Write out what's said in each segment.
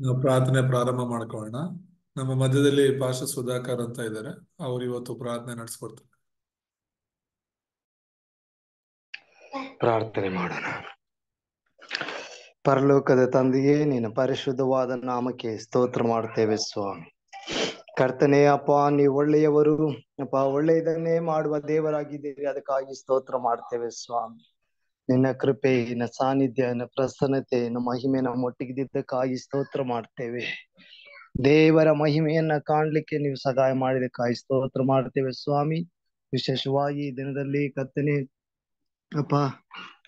ನಾವು ಪ್ರಾರ್ಥನೆ ಪ್ರಾರಂಭ ಮಾಡ್ಕೊಳ್ಳೋಣ. ನಮ್ಮ ಮಧ್ಯದಲ್ಲಿ ಪಾಶ ಸುಧಾಕರ್ ಅಂತ ಇದ್ದಾರೆ. ಅವ್ರು ಇವತ್ತು ಪ್ರಾರ್ಥನೆ ನಡೆಸ್ಕೊಡ್ತಾರೆ. ಪ್ರಾರ್ಥನೆ ಮಾಡೋಣ. ಪರಲೋಕದ ತಂದೆಯೇ, ನಿನ್ನ ಪರಿಶುದ್ಧವಾದ ನಾಮಕ್ಕೆ ಸ್ತೋತ್ರ ಮಾಡ್ತೇವೆ ಸ್ವಾಮಿ. ಕರ್ತನೆ ಅಪ್ಪ, ನೀವು ಒಳ್ಳೆಯವರು ಅಪ್ಪ, ಒಳ್ಳೆಯದನ್ನೇ ಮಾಡುವ ದೇವರಾಗಿದ್ದೀರಿ. ಅದಕ್ಕಾಗಿ ಸ್ತೋತ್ರ ಮಾಡ್ತೇವೆ ಸ್ವಾಮಿ. ನಿನ್ನ ಕೃಪೆ, ನಿನ್ನ ಸಾನ್ನಿಧ್ಯ, ನಿನ್ನ ಪ್ರಸನ್ನತೆ, ನಿನ್ನ ಮಹಿಮೆ ನಮ್ಮ ಒಟ್ಟಿಗಿದ್ದಕ್ಕಾಗಿ ಸ್ತೋತ್ರ ಮಾಡ್ತೇವೆ. ದೇವರ ಮಹಿಮೆಯನ್ನ ಕಾಣ್ಲಿಕ್ಕೆ ನೀವು ಸಹಾಯ ಮಾಡಿದಕ್ಕಾಗಿ ಸ್ತೋತ್ರ ಮಾಡ್ತೇವೆ ಸ್ವಾಮಿ. ವಿಶೇಷವಾಗಿ ಈ ದಿನದಲ್ಲಿ ಕರ್ತನೆ ಅಪ್ಪ,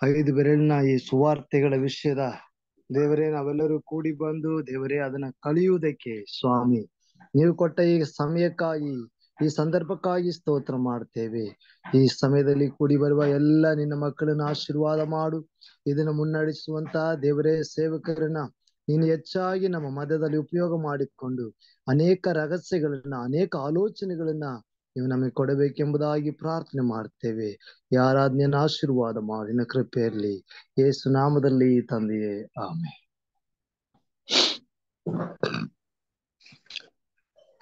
5 ಬೆರಳಿನ ಈ ಸುವಾರ್ತೆಗಳ ವಿಷಯದ ದೇವರೇ, ನಾವೆಲ್ಲರೂ ಕೂಡಿ ಬಂದು ದೇವರೇ ಅದನ್ನ ಕಲಿಯುವುದಕ್ಕೆ ಸ್ವಾಮಿ ನೀವು ಕೊಟ್ಟ ಈ ಸಮಯಕ್ಕಾಗಿ, ಈ ಸಂದರ್ಭಕ್ಕಾಗಿ ಸ್ತೋತ್ರ ಮಾಡ್ತೇವೆ. ಈ ಸಮಯದಲ್ಲಿ ಕೂಡಿ ಬರುವ ಎಲ್ಲ ನಿನ್ನ ಮಕ್ಕಳನ್ನ ಆಶೀರ್ವಾದ ಮಾಡು. ಇದನ್ನ ಮುನ್ನಡೆಸುವಂತ ದೇವರೇ ಸೇವಕರನ್ನ ನೀನು ಹೆಚ್ಚಾಗಿ ನಮ್ಮ ಮಧ್ಯದಲ್ಲಿ ಉಪಯೋಗ ಮಾಡಿಕೊಂಡು ಅನೇಕ ರಹಸ್ಯಗಳನ್ನ, ಅನೇಕ ಆಲೋಚನೆಗಳನ್ನ ನೀವು ನಮಗೆ ಕೊಡಬೇಕೆಂಬುದಾಗಿ ಪ್ರಾರ್ಥನೆ ಮಾಡ್ತೇವೆ. ಈ ಆರಾಧನೆಯನ್ನು ಆಶೀರ್ವಾದ ಮಾಡಿನ ಕೃಪೆಯಲ್ಲಿ ಯೇಸು ನಾಮದಲ್ಲಿ ತಂದೆಯೇ, ಆಮೆನ್.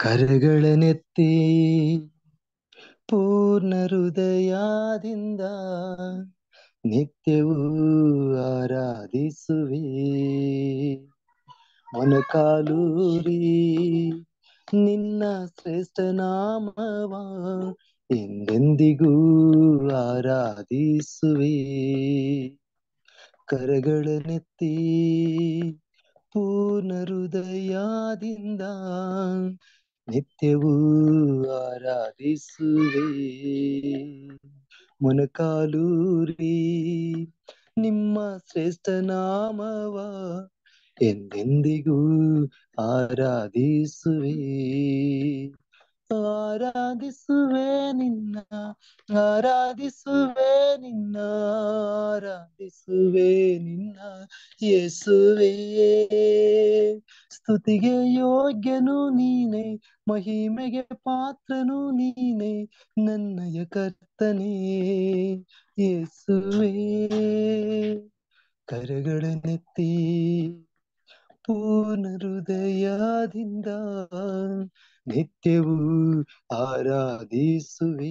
ಕರಗಳನೆತ್ತಿ ಪೂರ್ಣ ಹೃದಯದಿಂದ ನಿತ್ಯವೂ ಆರಾಧಿಸುವೆ. ಮೊಣಕಾಲೂರಿ ನಿನ್ನ ಶ್ರೇಷ್ಠ ನಾಮವ ಎಂದೆಂದಿಗೂ ಆರಾಧಿಸುವೆ. ಕರಗಳನೆತ್ತಿ ಪೂರ್ಣ ಹೃದಯದಿಂದ ನಿತ್ಯವೂ ಆರಾಧಿಸುವೆ. ಮೊಣಕಾಲೂರಿ ನಿಮ್ಮ ಶ್ರೇಷ್ಠ ನಾಮವ ಎಂದೆಂದಿಗೂ ಆರಾಧಿಸುವೆ. ಆರಾಧಿಸುವೆ ನಿನ್ನ, ಆರಾಧಿಸುವೆ ನಿನ್ನ, ಆರಾಧಿಸುವೆ ನಿನ್ನ ಯೇಸುವೇ. ಸ್ತುತಿಗೆ ಯೋಗ್ಯನು ನೀನೆ, ಮಹಿಮೆಗೆ ಪಾತ್ರನು ನೀನೆ, ನನ್ನಯ ಕರ್ತನೇ ಯೇಸುವೇ. ಕರಗಳನೆತ್ತಿ ಪೂರ್ಣ ಹೃದಯದಿಂದ ನಿತ್ಯವೂ ಆರಾಧಿಸುವೆ.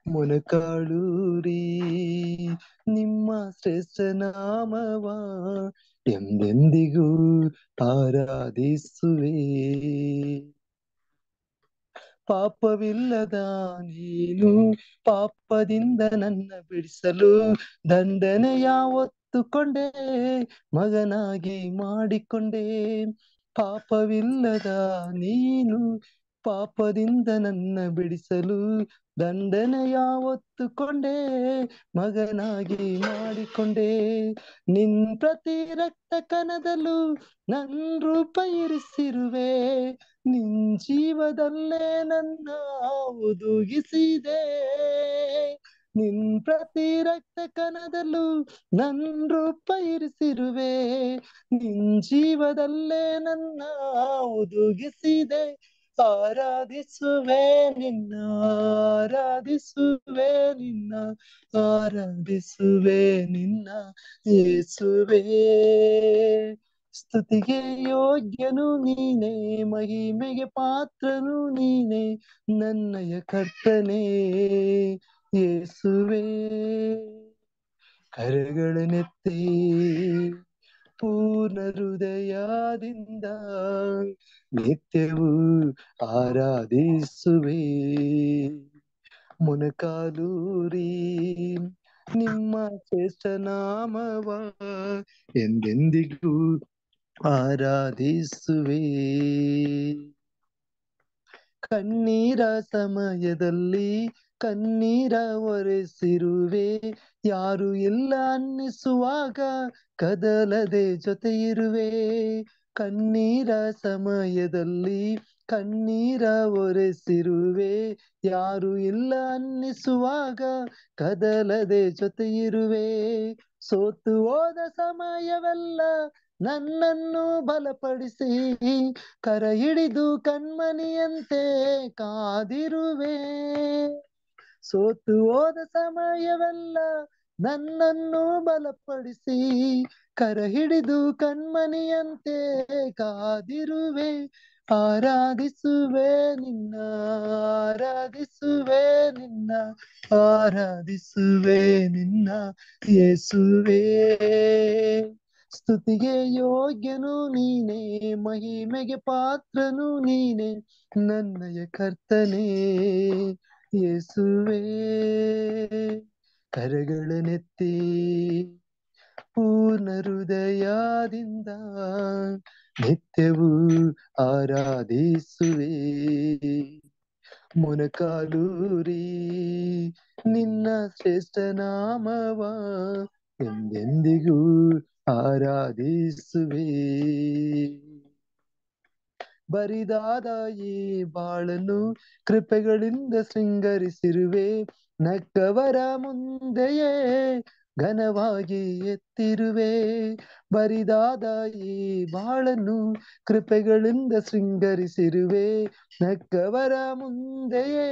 ಮೊಣಕಾಲೂರಿ ನಿಮ್ಮ ಶ್ರೇಷ್ಠ ನಾಮವ ಎಂದೆಂದಿಗೂ ಆರಾಧಿಸುವೆ. ಪಾಪವಿಲ್ಲದ ನೀನು ಪಾಪದಿಂದ ನನ್ನ ಬಿಡಿಸಲು ದಂಡನೆಯ ಹೊತ್ತುಕೊಂಡೆ, ಮಗನಾಗಿ ಮಾಡಿಕೊಂಡೆ. ಪಾಪವಿಲ್ಲದ ನೀನು ಪಾಪದಿಂದ ನನ್ನ ಬಿಡಿಸಲು ದಂಡನೆಯ ಹೊತ್ತುಕೊಂಡೆ, ಮಗನಾಗಿ ಮಾಡಿಕೊಂಡೆ. ನಿನ್ ಪ್ರತಿ ರಕ್ತ ಕಣದಲ್ಲೂ ನನ್ ರೂಪ ಇರಿಸಿರುವೆ, ನಿನ್ ಜೀವದಲ್ಲೇ ನನ್ನ ಒದಗಿಸಿದೆ. ನಿನ್ ಪ್ರತಿ ರಕ್ತ ಕಣದಲ್ಲೂ ನನ್ ರೂಪ ಇರಿಸಿರುವೆ, ನಿನ್ ಜೀವದಲ್ಲೇ ನನ್ನ ಒದಗಿಸಿದೆ. ಆರಾಧಿಸುವೆ ನಿನ್ನ, ಆರಾಧಿಸುವೆ ನಿನ್ನ, ಆರಾಧಿಸುವೆ ನಿನ್ನ ಯೇಸುವೇ. ಸ್ತುತಿಗೆ ಯೋಗ್ಯನು ನೀನೆ, ಮಹಿಮೆಗೆ ಪಾತ್ರನು ನೀನೆ, ನನ್ನಯ ಕರ್ತನೇ ಯೇಸುವೇ. ಕರಗಳನೆತ್ತಿ ಪೂರ್ಣ ಹೃದಯದಿಂದ ನಿತ್ಯವೂ ಆರಾಧಿಸುವೆ. ಮೊಣಕಾಲೂರಿ ನಿಮ್ಮ ಶ್ರೇಷ್ಠ ನಾಮವ ಎಂದೆಂದಿಗೂ ಆರಾಧಿಸುವೆ. ಕಣ್ಣೀರ ಸಮಯದಲ್ಲಿ ಕಣ್ಣೀರ ಒರೆಸಿರುವೆ, ಯಾರು ಇಲ್ಲ ಅನ್ನಿಸುವಾಗ ಕದಲದೆ ಜೊತೆ ಇರುವೆ. ಕಣ್ಣೀರ ಸಮಯದಲ್ಲಿ ಕಣ್ಣೀರ ಒರೆಸಿರುವೆ, ಯಾರು ಇಲ್ಲ ಅನ್ನಿಸುವಾಗ ಕದಲದೆ ಜೊತೆ ಇರುವೆ. ಸೋತು ಹೋದ ಸಮಯವೆಲ್ಲ ನನ್ನನ್ನು ಬಲಪಡಿಸಿ, ಕರ ಹಿಡಿದು ಕಣ್ಮಣಿಯಂತೆ ಕಾದಿರುವೆ. ಸೋತು ಹೋದ ಸಮಯವೆಲ್ಲ ನನ್ನನ್ನು ಬಲಪಡಿಸಿ, ಕರ ಹಿಡಿದು ಕಣ್ಮಣಿಯಂತೆ ಕಾದಿರುವೆ. ಆರಾಧಿಸುವೆ ನಿನ್ನ, ಆರಾಧಿಸುವೆ ನಿನ್ನ, ಆರಾಧಿಸುವೆ ನಿನ್ನ ಯೇಸುವೇ. ಸ್ತುತಿಗೆ ಯೋಗ್ಯನು ನೀನೆ, ಮಹಿಮೆಗೆ ಪಾತ್ರನು ನೀನೆ, ನನ್ನಯ ಕರ್ತನೇ ಯೇಸುವೇ. ಕರಗಳನೆತ್ತಿ ಪೂರ್ಣ ಹೃದಯದಿಂದ ನಿತ್ಯವೂ ಆರಾಧಿಸುವೆ. ಮೊನಕಾಲೂರಿ ನಿನ್ನ ಶ್ರೇಷ್ಠ ನಾಮವ ಎಂದೆಂದಿಗೂ ಆರಾಧಿಸುವೆ. ಬರಿದಾದ ಈ ಬಾಳನ್ನು ಕೃಪೆಗಳಿಂದ ಶೃಂಗರಿಸಿರುವೆ. ನಕ್ಕವರ ಮುಂದೆಯೇ ಘನವಾಗಿ ಎತ್ತಿರುವೆ. ಬರಿದಾದ ಈ ಬಾಳನ್ನು ಕೃಪೆಗಳಿಂದ ಶೃಂಗರಿಸಿರುವೆ. ನಕ್ಕವರ ಮುಂದೆಯೇ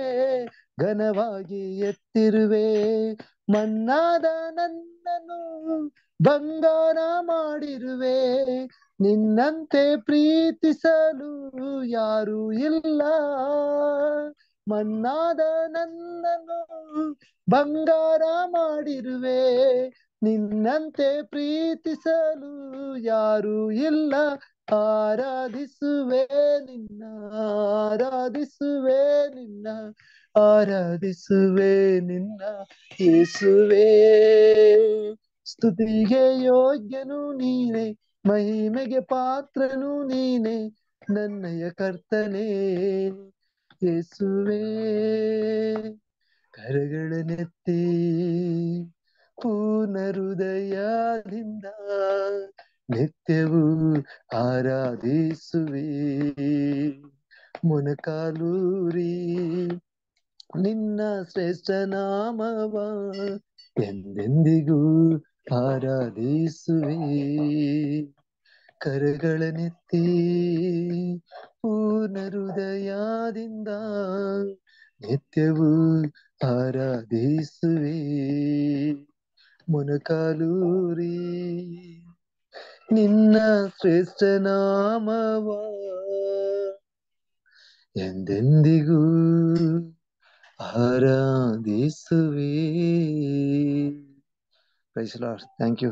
ಘನವಾಗಿ ಎತ್ತಿರುವೆ. ಮಣ್ಣಾದ ನನ್ನನ್ನು ಬಂಗಾರ ಮಾಡಿರುವೆ. ನಿನ್ನಂತೆ ಪ್ರೀತಿಸಲು ಯಾರೂ ಇಲ್ಲ. ಮಣ್ಣಾದ ನನ್ನನ್ನು ಬಂಗಾರ ಮಾಡಿರುವೆ. ನಿನ್ನಂತೆ ಪ್ರೀತಿಸಲು ಯಾರೂ ಇಲ್ಲ. ಆರಾಧಿಸುವೆ ನಿನ್ನ, ಆರಾಧಿಸುವೆ ನಿನ್ನ, ಆರಾಧಿಸುವೆ ನಿನ್ನ ಯೇಸುವೇ. ಸ್ತುತಿಗೆ ಯೋಗ್ಯನು ನೀನೆ, ಮಹಿಮೆಗೆ ಪಾತ್ರನು ನೀನೆ, ನನ್ನಯ ಕರ್ತನೇ ಯೇಸುವೇ. ಕರಗಳನೆತ್ತಿ ಪೂರ್ಣ ಹೃದಯದಿಂದ ನಿತ್ಯವೂ ಆರಾಧಿಸುವೆ. ಮೊನಕಾಲೂರಿ ನಿನ್ನ ಶ್ರೇಷ್ಠ ನಾಮವ ಎಂದೆಂದಿಗೂ ಆರಾಧಿಸುವೆ. ಕರಗಳನೆತ್ತಿ ಪೂರ್ಣ ಹೃದಯದಿಂದ ನಿತ್ಯವೂ ಆರಾಧಿಸುವೆ. ಮೊನಕಾಲೂರಿ ನಿನ್ನ ಶ್ರೇಷ್ಠ ನಾಮವ ಎಂದೆಂದಿಗೂ ಆರಾಧಿಸುವೆ. Praise Lord. Thank you.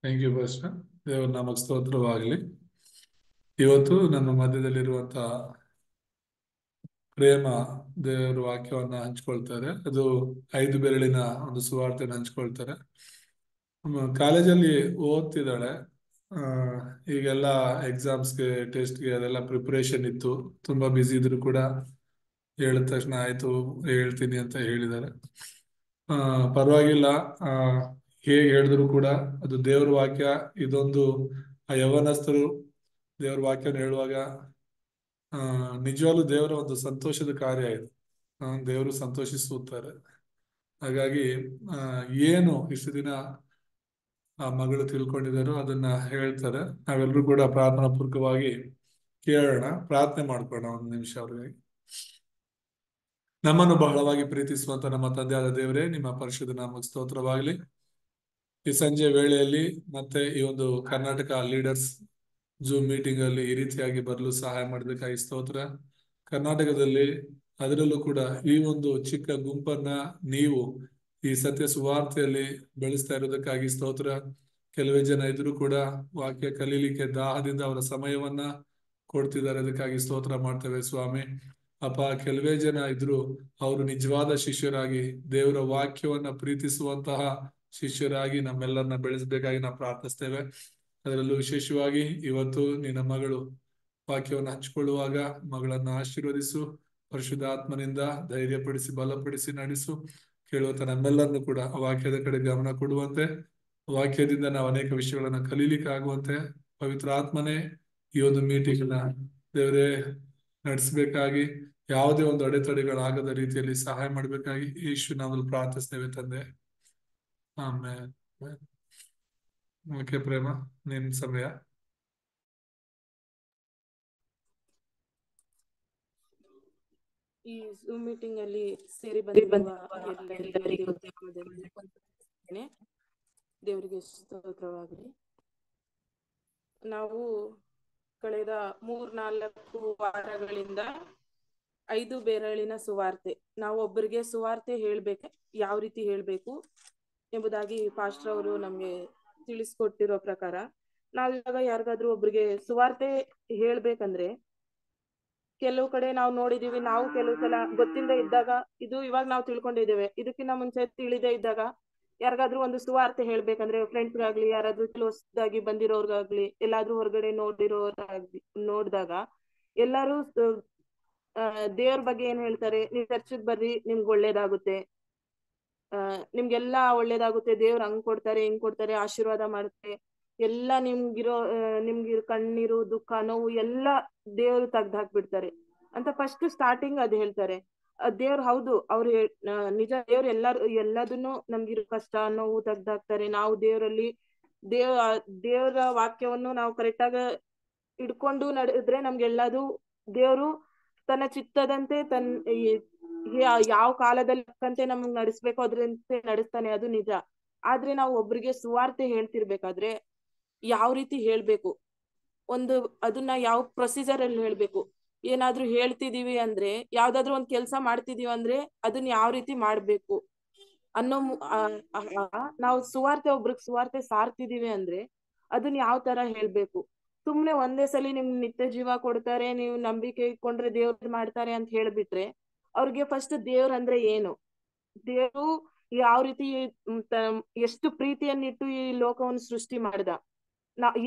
Thank you pastor. ದೇವರ ನಾಮಕ್ಕೆ ಸ್ತೋತ್ರವಾಗಲಿ. ಇವತ್ತು ನನ್ನ ಮಧ್ಯದಲ್ಲಿರುವಂತಹ ಪ್ರೇಮ ದೇವರ ವಾಕ್ಯವನ್ನ ಹಂಚ್ಕೊಳ್ತಾರೆ. ಅದು 5 ಬೆರಳಿನ ಒಂದು ಸುವಾರ್ತೆನ ಹಂಚ್ಕೊಳ್ತಾರೆ. ಕಾಲೇಜಲ್ಲಿ ಓದ್ತಿದ್ದಾಳೆ. ಈಗೆಲ್ಲ ಎಕ್ಸಾಮ್ಸ್ಗೆ, ಟೆಸ್ಟ್ಗೆ ಅದೆಲ್ಲ ಪ್ರಿಪರೇಷನ್ ಇತ್ತು. ತುಂಬಾ ಬ್ಯುಸಿ ಇದ್ರು ಕೂಡ ಹೇಳಿದ ತಕ್ಷಣ ಆಯ್ತು ಹೇಳ್ತೀನಿ ಅಂತ ಹೇಳಿದ್ದಾರೆ. ಪರವಾಗಿಲ್ಲ. ಹೇಗೆ ಹೇಳಿದ್ರು ಕೂಡ ಅದು ದೇವ್ರ ವಾಕ್ಯ. ಇದೊಂದು ಆ ಯೌವನಸ್ಥರು ದೇವ್ರ ವಾಕ್ಯನ ಹೇಳುವಾಗ ನಿಜವಾಗ್ಲೂ ದೇವರ ಒಂದು ಸಂತೋಷದ ಕಾರ್ಯ ಇದು. ದೇವರು ಸಂತೋಷಿಸುತ್ತಾರೆ. ಹಾಗಾಗಿ ಏನು ಇಷ್ಟು ದಿನ ಆ ಮಗಳು ತಿಳ್ಕೊಂಡಿದ್ದಾರೋ ಅದನ್ನ ಹೇಳ್ತಾರೆ. ನಾವೆಲ್ಲರೂ ಕೂಡ ಪ್ರಾರ್ಥನಾ ಪೂರ್ವಕವಾಗಿ ಕೇಳೋಣ, ಪ್ರಾರ್ಥನೆ ಮಾಡ್ಕೊಳ್ಳೋಣ ಒಂದು ನಿಮಿಷ ಅವ್ರಿಗೆ. ನಮ್ಮನ್ನು ಬಹಳವಾಗಿ ಪ್ರೀತಿಸುವಂತ ನಮ್ಮ ತಂದೆಯಾದ ದೇವರೇ, ನಿಮ್ಮ ಪರಿಶುದ್ಧ ನಾಮಕ್ಕೆ ಸ್ತೋತ್ರವಾಗಲಿ. ಈ ಸಂಜೆ ವೇಳೆಯಲ್ಲಿ ಮತ್ತೆ ಈ ಒಂದು ಕರ್ನಾಟಕ ಲೀಡರ್ಸ್ ಜೂಮ್ ಮೀಟಿಂಗ್ ಅಲ್ಲಿ ಈ ರೀತಿಯಾಗಿ ಬರಲು ಸಹಾಯ ಮಾಡೋದಕ್ಕಾಗಿ ಸ್ತೋತ್ರ. ಕರ್ನಾಟಕದಲ್ಲಿ ಅದರಲ್ಲೂ ಕೂಡ ಈ ಒಂದು ಚಿಕ್ಕ ಗುಂಪನ್ನ ನೀವು ಈ ಸತ್ಯ ಸುವಾರ್ತೆಯಲ್ಲಿ ಬೆಳೆಸ್ತಾ ಇರೋದಕ್ಕಾಗಿ ಸ್ತೋತ್ರ. ಕೆಲವೇ ಜನ ಇದ್ರು ಕೂಡ ವಾಕ್ಯ ಕಲೀಲಿಕ್ಕೆ ದಾಹದಿಂದ ಅವರ ಸಮಯವನ್ನ ಕೊಡ್ತಿದ್ದಾರೆ. ಅದಕ್ಕಾಗಿ ಸ್ತೋತ್ರ ಮಾಡ್ತೇವೆ ಸ್ವಾಮಿ. ಅಪ್ಪ, ಕೆಲವೇ ಜನ ಇದ್ರು ಅವರು ನಿಜವಾದ ಶಿಷ್ಯರಾಗಿ ದೇವರ ವಾಕ್ಯವನ್ನ ಪ್ರೀತಿಸುವಂತಹ ಶಿಷ್ಯರಾಗಿ ನಮ್ಮೆಲ್ಲರನ್ನ ಬೆಳೆಸಬೇಕಾಗಿ ನಾವು ಪ್ರಾರ್ಥಿಸ್ತೇವೆ. ಅದರಲ್ಲೂ ವಿಶೇಷವಾಗಿ ಇವತ್ತು ನಿನ್ನ ಮಗಳು ವಾಕ್ಯವನ್ನು ಹಂಚಿಕೊಳ್ಳುವಾಗ ಮಗಳನ್ನ ಆಶೀರ್ವದಿಸು. ಪರಿಶುದ್ಧಾತ್ಮನಿಂದ ಧೈರ್ಯಪಡಿಸಿ, ಬಲಪಡಿಸಿ ನಡೆಸು. ಕೇಳುವಂತ ನಮ್ಮೆಲ್ಲರನ್ನು ಕೂಡ ವಾಕ್ಯದ ಕಡೆ ಗಮನ ಕೊಡುವಂತೆ, ವಾಕ್ಯದಿಂದ ನಾವು ಅನೇಕ ವಿಷಯಗಳನ್ನ ಕಲೀಲಿಕ್ಕೆ ಆಗುವಂತೆ ಪವಿತ್ರ ಆತ್ಮನೇ ಈ ಒಂದು ಮೀಟಿಂಗ್ ನ ದೇವರೇ ನಡೆಸಬೇಕಾಗಿ, ಯಾವುದೇ ಒಂದು ಅಡೆತಡೆಗಳಾಗದ ರೀತಿಯಲ್ಲಿ ಸಹಾಯ ಮಾಡಬೇಕಾಗಿ ಯೇಸು ನಾಮದಲ್ಲಿ ಪ್ರಾರ್ಥಿಸ್ತೇವೆ ತಂದೆ. ಆಮೇಲೆ ಓಕೆ ಪ್ರೇಮ, ನಿನ್ ಸಮಯ. ಈ ಝೂಮ್ ಮೀಟಿಂಗ್ ಅಲ್ಲಿ ಸೇರಿ ಬಂದಿರುವ ಎಲ್ಲರಿಗೂ ದೇವರಿಗೆ ಸ್ತೋತ್ರವಾಗಲಿ. ನಾವು ಕಳೆದ 3-4 ವಾರಗಳಿಂದ 5 ಬೆರಳಿನ ಸುವಾರ್ತೆ, ನಾವು ಒಬ್ಬರಿಗೆ ಸುವಾರ್ತೆ ಹೇಳ್ಬೇಕು, ಯಾವ ರೀತಿ ಹೇಳ್ಬೇಕು ಎಂಬುದಾಗಿ ಪಾಸ್ಟರ್ ಅವರು ನಮ್ಗೆ ತಿಳಿಸ್ಕೊಟ್ಟಿರೋ ಪ್ರಕಾರ ನಾವ್ ಇವಾಗ ಯಾರಿಗಾದ್ರೂ ಒಬ್ರಿಗೆ ಸುವಾರ್ತೆ ಹೇಳ್ಬೇಕಂದ್ರೆ ಕೆಲವು ಕಡೆ ನಾವು ನೋಡಿದೀವಿ, ನಾವು ಕೆಲವು ಸಲ ಗೊತ್ತಿಲ್ಲದೆ ಇದ್ದಾಗ, ಇದು ಇವಾಗ ನಾವು ತಿಳ್ಕೊಂಡಿದ್ದೇವೆ, ಇದಕ್ಕಿಂತ ಮುಂಚೆ ತಿಳಿದೇ ಇದ್ದಾಗ ಯಾರಿಗಾದ್ರೂ ಒಂದು ಸುವಾರ್ತೆ ಹೇಳ್ಬೇಕಂದ್ರೆ ಫ್ರೆಂಡ್ಸ್ಗಾಗ್ಲಿ, ಯಾರಾದ್ರೂ ಹೊಸದಾಗಿ ಬಂದಿರೋರ್ಗಾಗ್ಲಿ, ಎಲ್ಲಾದ್ರೂ ಹೊರಗಡೆ ನೋಡಿದಾಗ ಎಲ್ಲಾರು ದೇವ್ರ ಬಗ್ಗೆ ಏನ್ ಹೇಳ್ತಾರೆ, ನೀವ್ ಚರ್ಚಿಗೆ ಬರ್ರಿ ನಿಮ್ಗೆ ಒಳ್ಳೇದಾಗುತ್ತೆ, ನಿಮ್ಗೆಲ್ಲಾ ಒಳ್ಳೇದಾಗುತ್ತೆ, ದೇವ್ರು ಹಂಗ್ ಕೊಡ್ತಾರೆ ಹಿಂಗ್ ಕೊಡ್ತಾರೆ, ಆಶೀರ್ವಾದ ಮಾಡ್ತಾರೆ, ಎಲ್ಲಾ ನಿಮ್ಗಿರೋ ಕಣ್ಣೀರು ದುಃಖ ನೋವು ಎಲ್ಲಾ ದೇವ್ರು ತೆಗ್ದು ಹಾಕ್ಬಿಡ್ತಾರೆ ಅಂತ ಫಸ್ಟ್ ಸ್ಟಾರ್ಟಿಂಗ್ ಅದ್ ಹೇಳ್ತಾರೆ. ದೇವ್ರು ಹೌದು, ಅವ್ರು ನಿಜ, ದೇವ್ರು ಎಲ್ಲದನ್ನು ನಮ್ಗಿರೋ ಕಷ್ಟ ನೋವು ತೆಗ್ದು ಹಾಕ್ತಾರೆ. ನಾವು ದೇವರಲ್ಲಿ ದೇವರ ವಾಕ್ಯವನ್ನು ನಾವು ಕರೆಕ್ಟ್ ಆಗ ಹಿಡ್ಕೊಂಡು ನಡೆದ್ರೆ ನಮ್ಗೆಲ್ಲದು ದೇವ್ರು ತನ್ನ ಚಿತ್ತದಂತೆ ಯಾವ ಕಾಲದಲ್ಲಿ ನಮ್ಗೆ ನಡೆಸ್ಬೇಕು ಅದ್ರಂತೆ ನಡೆಸ್ತಾನೆ, ಅದು ನಿಜ. ಆದ್ರೆ ನಾವು ಒಬ್ರಿಗೆ ಸುವಾರ್ತೆ ಹೇಳ್ತಿರ್ಬೇಕಾದ್ರೆ ಯಾವ ರೀತಿ ಹೇಳ್ಬೇಕು, ಅದನ್ನ ಯಾವ ಪ್ರೊಸೀಜರ್ ಅಲ್ಲಿ ಹೇಳ್ಬೇಕು, ಏನಾದ್ರೂ ಹೇಳ್ತಿದೀವಿ ಅಂದ್ರೆ, ಯಾವ್ದಾದ್ರು ಒಂದ್ ಕೆಲ್ಸ ಮಾಡ್ತಿದೀವಿ ಅಂದ್ರೆ ಅದನ್ನ ಯಾವ ರೀತಿ ಮಾಡ್ಬೇಕು ಅನ್ನೋ ನಾವು ಒಬ್ರಿಗೆ ಸುವಾರ್ತೆ ಸಾರ್ತಿದೀವಿ ಅಂದ್ರೆ ಅದನ್ನ ಯಾವ ತರ ಹೇಳ್ಬೇಕು. ಸುಮ್ನೆ ಒಂದೇ ಸಲಿ ನಿಮ್ ನಿತ್ಯ ಜೀವ ಕೊಡ್ತಾರೆ, ನೀವು ನಂಬಿಕೆ ಇಟ್ಕೊಂಡ್ರೆ ದೇವ್ರು ಮಾಡ್ತಾರೆ ಅಂತ ಹೇಳ್ಬಿಟ್ರೆ ಅವ್ರಿಗೆ ಫಸ್ಟ್ ದೇವ್ರ ಅಂದ್ರೆ ಏನು, ದೇವ್ರು ಯಾವ ರೀತಿ ಎಷ್ಟು ಪ್ರೀತಿಯನ್ನಿಟ್ಟು ಈ ಲೋಕವನ್ನು ಸೃಷ್ಟಿ ಮಾಡ್ದ,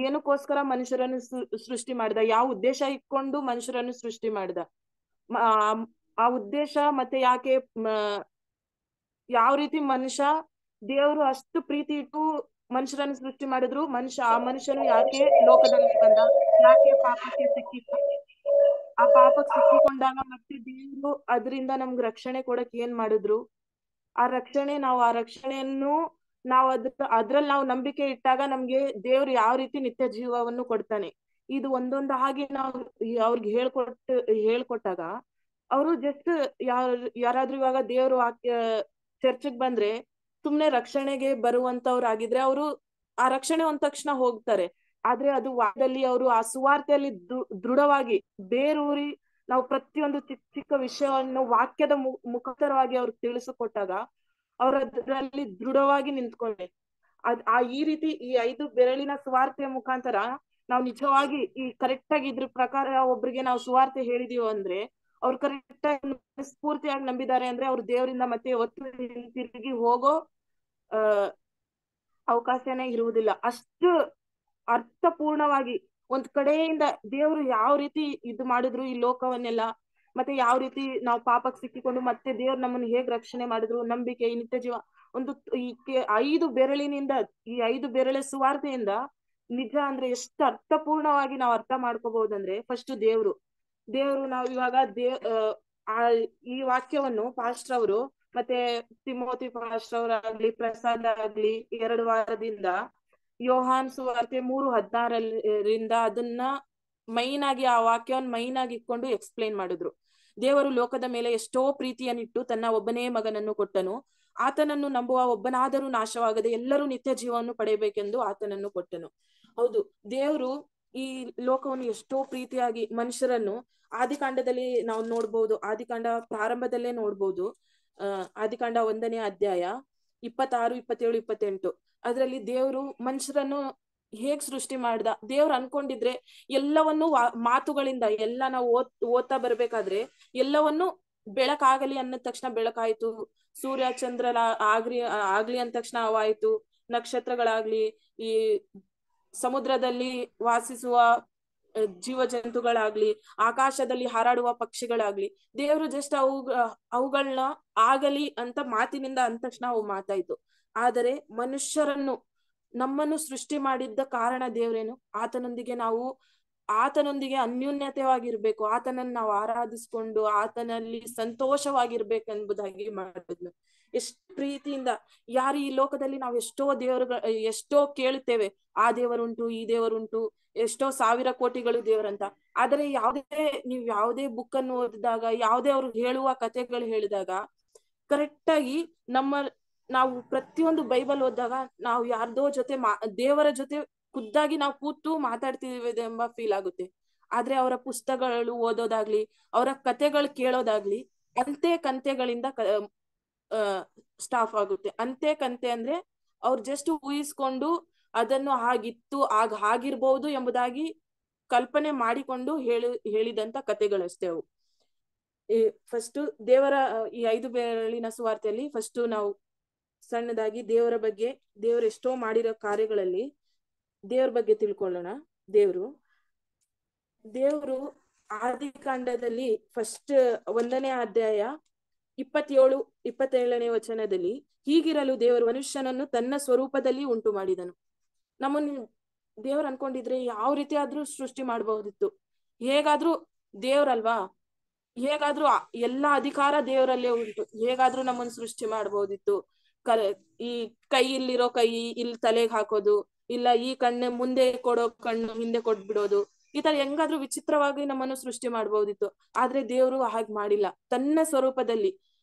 ಏನಕ್ಕೋಸ್ಕರ ಮನುಷ್ಯರನ್ನು ಸೃಷ್ಟಿ ಮಾಡ್ದ, ಯಾವ ಉದ್ದೇಶ ಇಟ್ಕೊಂಡು ಮನುಷ್ಯರನ್ನು ಸೃಷ್ಟಿ ಮಾಡ್ದ, ಆ ಉದ್ದೇಶ ಮತ್ತೆ ಯಾಕೆ ಯಾವ ರೀತಿ ದೇವ್ರು ಅಷ್ಟು ಪ್ರೀತಿ ಇಟ್ಟು ಮನುಷ್ಯರನ್ನು ಸೃಷ್ಟಿ ಮಾಡಿದ್ರು, ಆ ಮನುಷ್ಯನು ಯಾಕೆ ಲೋಕದಲ್ಲಿ ಬಂದ, ಯಾಕೆ ಪಾಪಕ್ಕೆ ಆ ಪಾಪಕ್ಕೆ ಸಿಕ್ಕಿಕೊಂಡಾಗ ಮತ್ತೆ ದೇವ್ರು ಅದರಿಂದ ನಮ್ಗೆ ರಕ್ಷಣೆ ಕೊಡಕ್ ಏನ್ ಮಾಡಿದ್ರು, ಆ ರಕ್ಷಣೆಯನ್ನು ನಾವು ಅದ್ರಲ್ಲಿ ನಾವು ನಂಬಿಕೆ ಇಟ್ಟಾಗ ನಮ್ಗೆ ದೇವ್ರು ಯಾವ ರೀತಿ ನಿತ್ಯ ಜೀವವನ್ನು ಕೊಡ್ತಾನೆ, ಇದು ಒಂದೊಂದಾಗಿ ನಾವು ಅವ್ರಿಗೆ ಹೇಳ್ಕೊಟ್ಟಾಗ ಅವರು ಜಸ್ಟ್ ಯಾರಾದ್ರೂ ಇವಾಗ ದೇವ್ರು ಚರ್ಚ್ಗೆ ಬಂದ್ರೆ ಸುಮ್ನೆ ರಕ್ಷಣೆಗೆ ಬರುವಂತವ್ರಾಗಿದ್ರೆ ಅವರು ಆ ರಕ್ಷಣೆ ಒಂದ್ ತಕ್ಷಣ ಹೋಗ್ತಾರೆ. ಆದ್ರೆ ಅದು ವಾದದಲ್ಲಿ ಅವರು ಆ ಸುವಾರ್ತೆಯಲ್ಲಿ ದೃಢವಾಗಿ ಬೇರೂರಿ ನಾವು ಪ್ರತಿಯೊಂದು ಚಿಕ್ಕ ವಿಷಯವನ್ನು ವಾಕ್ಯದ ಮುಖಾಂತರವಾಗಿ ಅವ್ರಿಗೆ ತಿಳಿಸಿಕೊಟ್ಟಾಗ ಅವ್ರ ಅದರಲ್ಲಿ ದೃಢವಾಗಿ ನಿಂತ್ಕೊಂಡೆ. ಈ ರೀತಿ ಈ 5 ಬೆರಳಿನ ಸುವಾರ್ತೆಯ ಮುಖಾಂತರ ನಾವು ನಿಜವಾಗಿ ಈ ಕರೆಕ್ಟ್ ಆಗಿ ಇದ್ರ ಪ್ರಕಾರ ಒಬ್ರಿಗೆ ನಾವು ಸುವಾರ್ತೆ ಹೇಳಿದೀವಿ ಅಂದ್ರೆ ಅವ್ರು ಕರೆಕ್ಟ್ ಆಗಿ ಸ್ಫೂರ್ತಿಯಾಗಿ ನಂಬಿದ್ದಾರೆ ಅಂದ್ರೆ ಅವ್ರು ದೇವರಿಂದ ಮತ್ತೆ ತಿರುಗಿ ಹೋಗೋ ಅವಕಾಶನೇ ಇರುವುದಿಲ್ಲ. ಅಷ್ಟು ಅರ್ಥಪೂರ್ಣವಾಗಿ ಒಂದ್ ಕಡೆಯಿಂದ ದೇವ್ರು ಯಾವ ರೀತಿ ಇದು ಮಾಡಿದ್ರು ಈ ಲೋಕವನ್ನೆಲ್ಲ, ಮತ್ತೆ ಯಾವ ರೀತಿ ನಾವು ಪಾಪಕ್ಕೆ ಸಿಕ್ಕಿಕೊಂಡು ಮತ್ತೆ ದೇವ್ರು ನಮ್ಮನ್ನು ಹೇಗ್ ರಕ್ಷಣೆ ಮಾಡಿದ್ರು, ನಂಬಿಕೆ, ನಿತ್ಯ ಜೀವ, ಒಂದು ಈ 5 ಬೆರಳಿನಿಂದ, ಈ 5 ಬೆರಳ ಸುವಾರ್ತೆಯಿಂದ ನಿಜ ಅಂದ್ರೆ ಎಷ್ಟು ಅರ್ಥಪೂರ್ಣವಾಗಿ ನಾವು ಅರ್ಥ ಮಾಡ್ಕೋಬಹುದಂದ್ರೆ ಫಸ್ಟ್ ದೇವ್ರು ನಾವು ಇವಾಗ ಈ ವಾಕ್ಯವನ್ನು ಪಾಸ್ಟರ್ ಅವರು ಮತ್ತೆ ತಿಮೋತಿ ಪಾಸ್ಟರ್ ಅವರಾಗ್ಲಿ, ಪ್ರಸಾದ್ ಆಗ್ಲಿ 2 ವಾರದಿಂದ ಯೋಹಾನ್ ಸುವಾರ್ತೆ 3:16 ಅದನ್ನ ಆ ವಾಕ್ಯವನ್ನು ಮೈನ್ ಆಗಿ ಇಟ್ಕೊಂಡು ಎಕ್ಸ್ಪ್ಲೇನ್ ಮಾಡಿದ್ರು. ದೇವರು ಲೋಕದ ಮೇಲೆ ಎಷ್ಟೋ ಪ್ರೀತಿಯನ್ನಿಟ್ಟು ತನ್ನ ಒಬ್ಬನೇ ಮಗನನ್ನು ಕೊಟ್ಟನು, ಆತನನ್ನು ನಂಬುವ ಒಬ್ಬನಾದರೂ ನಾಶವಾಗದೆ ಎಲ್ಲರೂ ನಿತ್ಯ ಜೀವವನ್ನು ಪಡೆಯಬೇಕೆಂದು ಆತನನ್ನು ಕೊಟ್ಟನು. ಹೌದು, ದೇವರು ಈ ಲೋಕವನ್ನು ಎಷ್ಟೋ ಪ್ರೀತಿಯಾಗಿ ಮನುಷ್ಯರನ್ನು ಆದಿಕಾಂಡದಲ್ಲಿ ನಾವು ನೋಡ್ಬಹುದು, ಆದಿಕಾಂಡ ಪ್ರಾರಂಭದಲ್ಲೇ ನೋಡ್ಬಹುದು. ಆದಿಕಾಂಡ 1ನೇ ಅಧ್ಯಾಯ 26, 27, 28 ಅದರಲ್ಲಿ ದೇವರು ಮನುಷ್ಯರನ್ನು ಹೇಗ್ ಸೃಷ್ಟಿ ಮಾಡ್ದ. ದೇವ್ರು ಅನ್ಕೊಂಡಿದ್ರೆ ಎಲ್ಲವನ್ನು ಮಾತುಗಳಿಂದ ಎಲ್ಲ ನಾವು ಓದ್ತಾ ಬರ್ಬೇಕಾದ್ರೆ ಎಲ್ಲವನ್ನು ಬೆಳಕಾಗಲಿ ಅನ್ನದ ತಕ್ಷಣ ಬೆಳಕಾಯ್ತು, ಸೂರ್ಯ ಚಂದ್ರ ಆಗ್ಲಿ ಅಂದ ತಕ್ಷಣ ಅವಾಯ್ತು, ನಕ್ಷತ್ರಗಳಾಗ್ಲಿ, ಈ ಸಮುದ್ರದಲ್ಲಿ ವಾಸಿಸುವ ಜೀವ ಜಂತುಗಳಾಗ್ಲಿ, ಆಕಾಶದಲ್ಲಿ ಹಾರಾಡುವ ಪಕ್ಷಿಗಳಾಗ್ಲಿ, ದೇವ್ರು ಜಸ್ಟ್ ಅವುಗಳನ್ನ ಆಗಲಿ ಅಂತ ಮಾತಿನಿಂದ ಅಂದ ತಕ್ಷಣ ಅವು ಮಾತಾಯ್ತು. ಆದರೆ ನಮ್ಮನ್ನು ಸೃಷ್ಟಿ ಮಾಡಿದ್ದ ಕಾರಣ ದೇವ್ರೇನು, ಆತನೊಂದಿಗೆ ಅನ್ಯೋನ್ಯತೆವಾಗಿರ್ಬೇಕು, ಆತನನ್ನು ನಾವು ಆರಾಧಿಸ್ಕೊಂಡು ಆತನಲ್ಲಿ ಸಂತೋಷವಾಗಿರ್ಬೇಕೆಂಬುದಾಗಿ ಮಾಡಿದ್ನು. ಎಷ್ಟು ಪ್ರೀತಿಯಿಂದ. ಯಾರು ಈ ಲೋಕದಲ್ಲಿ ನಾವು ಎಷ್ಟೋ ಕೇಳುತ್ತೇವೆ, ಆ ದೇವರುಂಟು, ಈ ದೇವರುಂಟು, ಎಷ್ಟೋ ಸಾವಿರ ಕೋಟಿಗಳು ದೇವರಂತ. ಆದರೆ ನೀವು ಯಾವುದೇ ಬುಕ್ ಅನ್ನು ಓದಿದಾಗ, ಯಾವುದೇ ಅವ್ರು ಹೇಳುವ ಕಥೆಗಳು ಹೇಳಿದಾಗ ಕರೆಕ್ಟ್ ಆಗಿ ನಾವು ಪ್ರತಿಯೊಂದು ಬೈಬಲ್ ಓದಿದಾಗ ನಾವು ಯಾರ್ದೋ ಜೊತೆ ದೇವರ ಜೊತೆ ಖುದ್ದಾಗಿ ನಾವು ಕೂತು ಮಾತಾಡ್ತಿದ್ದೀವಿ ಎಂಬ ಫೀಲ್ ಆಗುತ್ತೆ. ಆದ್ರೆ ಅವರ ಪುಸ್ತಕಗಳು ಓದೋದಾಗ್ಲಿ, ಅವರ ಕಥೆಗಳು ಕೇಳೋದಾಗ್ಲಿ ಅಂತೆ ಕಂತೆಗಳಿಂದ ಸ್ಟಾಫ್ ಆಗುತ್ತೆ. ಅಂತೆ ಕಂತೆ ಅಂದ್ರೆ ಅವ್ರು ಜಸ್ಟ್ ಊಹಿಸ್ಕೊಂಡು ಅದನ್ನು ಹಾಗಿರ್ಬಹುದು ಎಂಬುದಾಗಿ ಕಲ್ಪನೆ ಮಾಡಿಕೊಂಡು ಹೇಳಿದಂತ ಕಥೆಗಳಷ್ಟೇ ಅವು. ಫಸ್ಟ್ ದೇವರ ಈ 5 ಬೆರಳಿನ ಸುವಾರ್ತೆಯಲ್ಲಿ ಫಸ್ಟ್ ನಾವು ಸಣ್ಣದಾಗಿ ದೇವರ ಬಗ್ಗೆ, ದೇವರು ಎಷ್ಟೋ ಮಾಡಿರೋ ಕಾರ್ಯಗಳಲ್ಲಿ ದೇವ್ರ ಬಗ್ಗೆ ತಿಳ್ಕೊಳ್ಳೋಣ. ದೇವರು ಆದಿಕಾಂಡದಲ್ಲಿ ಫಸ್ಟ್ 1ನೇ ಅಧ್ಯಾಯ 27-27ನೇ ವಚನದಲ್ಲಿ, ಹೀಗಿರಲು ದೇವರು ಮನುಷ್ಯನನ್ನು ತನ್ನ ಸ್ವರೂಪದಲ್ಲಿ ಉಂಟು ಮಾಡಿದನು. ನಮ್ಮನ್ನು ದೇವ್ರು ಅನ್ಕೊಂಡಿದ್ರೆ ಯಾವ ರೀತಿ ಆದ್ರೂ ಸೃಷ್ಟಿ ಮಾಡಬಹುದಿತ್ತು. ಹೇಗಾದ್ರೂ ದೇವ್ರಲ್ವಾ, ಹೇಗಾದ್ರೂ ಎಲ್ಲಾ ಅಧಿಕಾರ ದೇವರಲ್ಲೇ ಉಂಟು, ಹೇಗಾದ್ರೂ ನಮ್ಮನ್ನು ಸೃಷ್ಟಿ ಮಾಡಬಹುದಿತ್ತು. ಈ ಇಲ್ಲಿರೋ ಕೈ ಇಲ್ಲಿ ತಲೆಗೆ ಹಾಕೋದು, ಇಲ್ಲ ಈ ಕಣ್ಣು ಮುಂದೆ ಕೊಡೋ ಕಣ್ಣು ಹಿಂದೆ ಕೊಟ್ಬಿಡೋದು, ಈ ತರ ಹೆಂಗಾದ್ರೂ ವಿಚಿತ್ರವಾಗಿ ನಮ್ಮನ್ನು ಸೃಷ್ಟಿ ಮಾಡಬಹುದಿತ್ತು. ಆದ್ರೆ ದೇವ್ರು ಹಾಗೆ ಮಾಡಿಲ್ಲ. ತನ್ನ ಸ್ವರೂಪದಲ್ಲಿ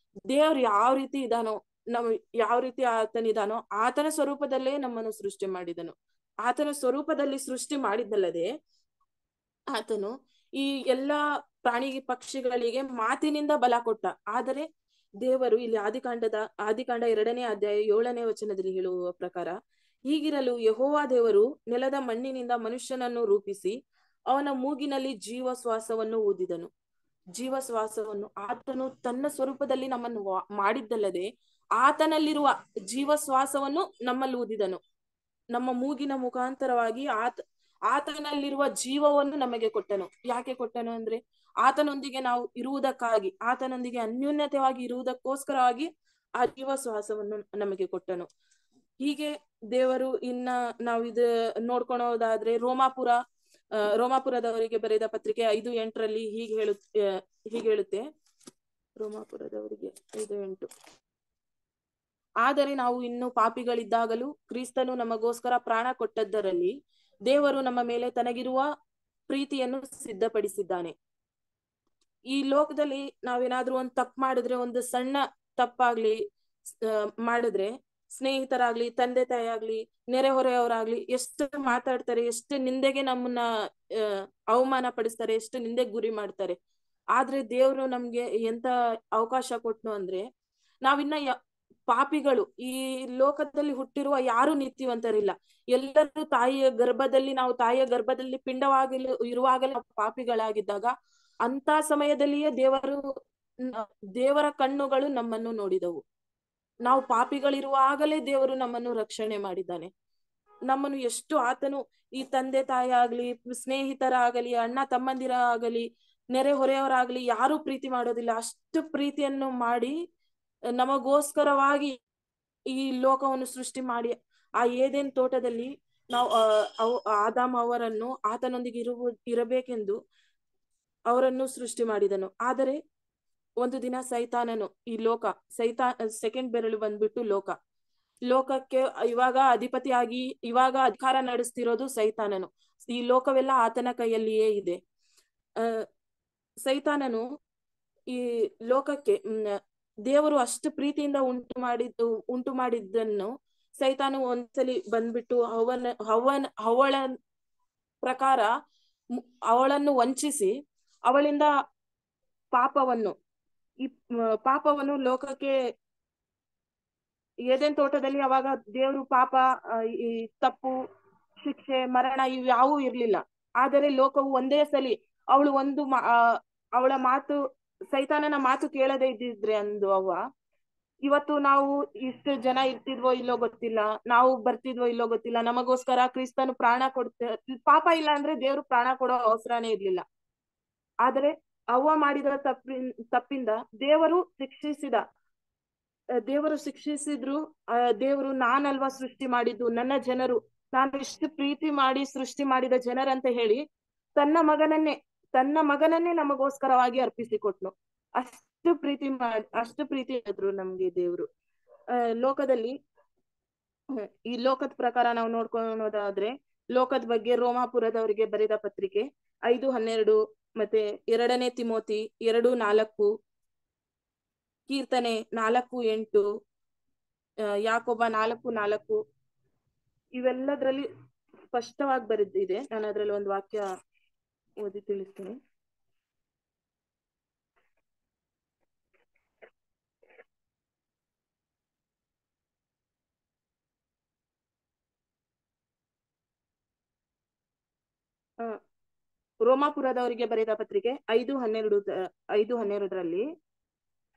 ದೇವ್ರು ಯಾವ ರೀತಿ ಇದಾನೋ, ಯಾವ ರೀತಿ ಆತನಿದಾನೋ ಆತನ ಸ್ವರೂಪದಲ್ಲೇ ನಮ್ಮನ್ನು ಸೃಷ್ಟಿ ಮಾಡಿದನು. ಆತನ ಸ್ವರೂಪದಲ್ಲಿ ಸೃಷ್ಟಿ ಮಾಡಿದ್ದಲ್ಲದೆ ಆತನು ಈ ಎಲ್ಲಾ ಪ್ರಾಣಿ ಪಕ್ಷಿಗಳಿಗೆ ಮಾತಿನಿಂದ ಬಲ ಕೊಟ್ಟ. ಆದರೆ ದೇವರು ಇಲ್ಲಿ ಆದಿಕಾಂಡ 2ನೇ ಅಧ್ಯಾಯ 7ನೇ ವಚನದಲ್ಲಿ ಹೇಳುವ ಪ್ರಕಾರ, ಹೀಗಿರಲು ಯೆಹೋವ ದೇವರು ನೆಲದ ಮಣ್ಣಿನಿಂದ ಮನುಷ್ಯನನ್ನು ರೂಪಿಸಿ ಅವನ ಮೂಗಿನಲ್ಲಿ ಜೀವಶ್ವಾಸವನ್ನು ಊದಿದನು. ಜೀವಶ್ವಾಸವನ್ನು ಆತನು ತನ್ನ ಸ್ವರೂಪದಲ್ಲಿ ನಮ್ಮನ್ನು ಮಾಡಿದ್ದಲ್ಲದೆ ಆತನಲ್ಲಿರುವ ಜೀವಶ್ವಾಸವನ್ನು ನಮ್ಮಲ್ಲಿ ಊದಿದನು. ನಮ್ಮ ಮೂಗಿನ ಮುಖಾಂತರವಾಗಿ ಆತನಲ್ಲಿರುವ ಜೀವವನ್ನು ನಮಗೆ ಕೊಟ್ಟನು. ಯಾಕೆ ಕೊಟ್ಟನು ಅಂದ್ರೆ ಆತನೊಂದಿಗೆ ನಾವು ಇರುವುದಕ್ಕಾಗಿ, ಆತನೊಂದಿಗೆ ಅನ್ಯೋನ್ಯತೆಯಾಗಿ ಇರುವುದಕ್ಕೋಸ್ಕರವಾಗಿ ಆ ಜೀವಶ್ವಾಸವನ್ನು ನಮಗೆ ಕೊಟ್ಟನು. ಹೀಗೆ ದೇವರು ನಾವು ಇದು ನೋಡ್ಕೊಳೋದಾದ್ರೆ ರೋಮಾಪುರದವರಿಗೆ ಬರೆದ ಪತ್ರಿಕೆ 5:8 ಹೀಗೆ ಹೇಳುತ್ತೆ. ರೋಮಾಪುರದವರಿಗೆ 5:8, ಆದರೆ ನಾವು ಇನ್ನೂ ಪಾಪಿಗಳಿದ್ದಾಗಲೂ ಕ್ರಿಸ್ತನು ನಮಗೋಸ್ಕರ ಪ್ರಾಣ ಕೊಟ್ಟದ್ದರಲ್ಲಿ ದೇವರು ನಮ್ಮ ಮೇಲೆ ತನಗಿರುವ ಪ್ರೀತಿಯನ್ನು ಸಿದ್ಧಪಡಿಸಿದ್ದಾನೆ. ಈ ಲೋಕದಲ್ಲಿ ನಾವೇನಾದ್ರೂ ಒಂದು ತಪ್ಪು ಮಾಡಿದ್ರೆ, ಒಂದು ಸಣ್ಣ ತಪ್ಪಾಗ್ಲಿ ಮಾಡಿದ್ರೆ, ಸ್ನೇಹಿತರಾಗ್ಲಿ, ತಂದೆ ತಾಯಿ ಆಗ್ಲಿ, ನೆರೆಹೊರೆಯವರಾಗ್ಲಿ ಎಷ್ಟು ಮಾತಾಡ್ತಾರೆ, ಎಷ್ಟು ನಿಂದೆಗೆ ನಮ್ಮನ್ನ ಅವಮಾನ ಪಡಿಸ್ತಾರೆ, ಎಷ್ಟು ನಿಂದೆಗೆ ಗುರಿ ಮಾಡ್ತಾರೆ. ಆದ್ರೆ ದೇವ್ರು ನಮ್ಗೆ ಎಂತ ಅವಕಾಶ ಕೊಟ್ನು ಅಂದ್ರೆ, ನಾವಿನ್ನ ಪಾಪಿಗಳು. ಈ ಲೋಕದಲ್ಲಿ ಹುಟ್ಟಿರುವ ಯಾರು ನೀತಿವಂತರಿಲ್ಲ. ಎಲ್ಲರೂ ನಾವು ತಾಯಿಯ ಗರ್ಭದಲ್ಲಿ ಪಿಂಡವಾಗಿ ಇರುವಾಗಲೇ ಪಾಪಿಗಳಾಗಿದ್ದಾಗ, ಅಂತ ಸಮಯದಲ್ಲಿಯೇ ದೇವರ ಕಣ್ಣುಗಳು ನಮ್ಮನ್ನು ನೋಡಿದವು. ನಾವು ಪಾಪಿಗಳಿರುವಾಗಲೇ ದೇವರು ನಮ್ಮನ್ನು ರಕ್ಷಣೆ ಮಾಡಿದ್ದಾನೆ. ನಮ್ಮನ್ನು ಎಷ್ಟು ಆತನು ಈ ತಂದೆ ತಾಯಿ ಆಗ್ಲಿ, ಸ್ನೇಹಿತರಾಗಲಿ, ಅಣ್ಣ ತಮ್ಮಂದಿರ ಆಗಲಿ, ನೆರೆಹೊರೆಯವರಾಗ್ಲಿ ಯಾರು ಪ್ರೀತಿ ಮಾಡೋದಿಲ್ಲ. ಅಷ್ಟು ಪ್ರೀತಿಯನ್ನು ಮಾಡಿ ನಮಗೋಸ್ಕರವಾಗಿ ಈ ಲೋಕವನ್ನು ಸೃಷ್ಟಿ ಮಾಡಿ ಆ ಏದೇನ್ ತೋಟದಲ್ಲಿ ನಾವು ಆದಾಮ್ ಅವರನ್ನು ಆತನೊಂದಿಗೆ ಇರಬೇಕೆಂದು ಅವರನ್ನು ಸೃಷ್ಟಿ ಮಾಡಿದನು. ಆದರೆ ಒಂದು ದಿನ ಸೈತಾನನು ಸೆಕೆಂಡ್ ಬೆರಳು ಬಂದ್ಬಿಟ್ಟು ಲೋಕಕ್ಕೆ ಇವಾಗ ಇವಾಗ ಅಧಿಕಾರ ನಡೆಸ್ತಿರೋದು ಸೈತಾನನು. ಈ ಲೋಕವೆಲ್ಲ ಆತನ ಕೈಯಲ್ಲಿಯೇ ಇದೆ. ಸೈತಾನನು ಈ ಲೋಕಕ್ಕೆ ದೇವರು ಅಷ್ಟು ಪ್ರೀತಿಯಿಂದ ಉಂಟು ಮಾಡಿದ್ದನ್ನು ಸೈತಾನು ಒಂದ್ಸಲಿ ಬಂದ್ಬಿಟ್ಟು ಅವಳ ಪ್ರಕಾರ ಅವಳನ್ನು ವಂಚಿಸಿ ಅವಳಿಂದ ಪಾಪವನ್ನು ಲೋಕಕ್ಕೆ ಏದೇನ್ ತೋಟದಲ್ಲಿ ಅವಾಗ ದೇವರು ಈ ತಪ್ಪು, ಶಿಕ್ಷೆ, ಮರಣ ಇವ್ಯಾವೂ ಇರ್ಲಿಲ್ಲ. ಆದರೆ ಲೋಕವು ಒಂದೇ ಸಲಿ ಅವಳ ಮಾತು, ಸೈತಾನನ ಮಾತು ಕೇಳದೆ ಇದ್ದಿದ್ರೆ ಇವತ್ತು ನಾವು ಇಷ್ಟು ಜನ ಇರ್ತಿದ್ವೋ ಇಲ್ಲೋ ಗೊತ್ತಿಲ್ಲ, ನಾವು ಬರ್ತಿದ್ವೋ ಇಲ್ಲೋ ಗೊತ್ತಿಲ್ಲ. ನಮಗೋಸ್ಕರ ಕ್ರಿಸ್ತನು ಪ್ರಾಣ ಪಾಪ ಇಲ್ಲ ಅಂದ್ರೆ ದೇವ್ರು ಪ್ರಾಣ ಕೊಡೋ ಅವಸರನೇ ಇರ್ಲಿಲ್ಲ. ಆದರೆ ಅವ್ವ ಮಾಡಿದ ತಪ್ಪಿಂದ ದೇವರು ಶಿಕ್ಷಿಸಿದ್ರು. ದೇವರು ನಾನಲ್ವಾ ಸೃಷ್ಟಿ ಮಾಡಿದ್ದು, ನನ್ನ ಜನರು, ನಾನು ಇಷ್ಟು ಪ್ರೀತಿ ಮಾಡಿ ಸೃಷ್ಟಿ ಮಾಡಿದ ಜನರಂತ ಹೇಳಿ ತನ್ನ ಮಗನನ್ನೇ ನಮಗೋಸ್ಕರವಾಗಿ ಅರ್ಪಿಸಿಕೊಟ್ನು. ಅಷ್ಟು ಪ್ರೀತಿ ಮಾಡಿದ್ರು ನಮ್ಗೆ ದೇವ್ರು. ಲೋಕದಲ್ಲಿ ಈ ಲೋಕದ ಪ್ರಕಾರ ನಾವು ನೋಡ್ಕೊಳ್ಳೋದಾದ್ರೆ ಲೋಕದ ಬಗ್ಗೆ ರೋಮಾಪುರದವರಿಗೆ ಬರೆದ ಪತ್ರಿಕೆ 5:12, ಮತ್ತೆ 2 ತಿಮೋತಿ 2:4, ಕೀರ್ತನೆ 4:8, ಯಾಕೋಬ 4:4 ಇವೆಲ್ಲದ್ರಲ್ಲಿ ಸ್ಪಷ್ಟವಾಗಿ ಬರೆದಿದೆ. ನಾನು ಅದ್ರಲ್ಲಿ ಒಂದು ವಾಕ್ಯ ಓದಿ ತಿಳಿಸ್ತೀನಿ. ರೋಮಾಪುರದವರಿಗೆ ಬರೆದ ಪತ್ರಿಕೆ 5:12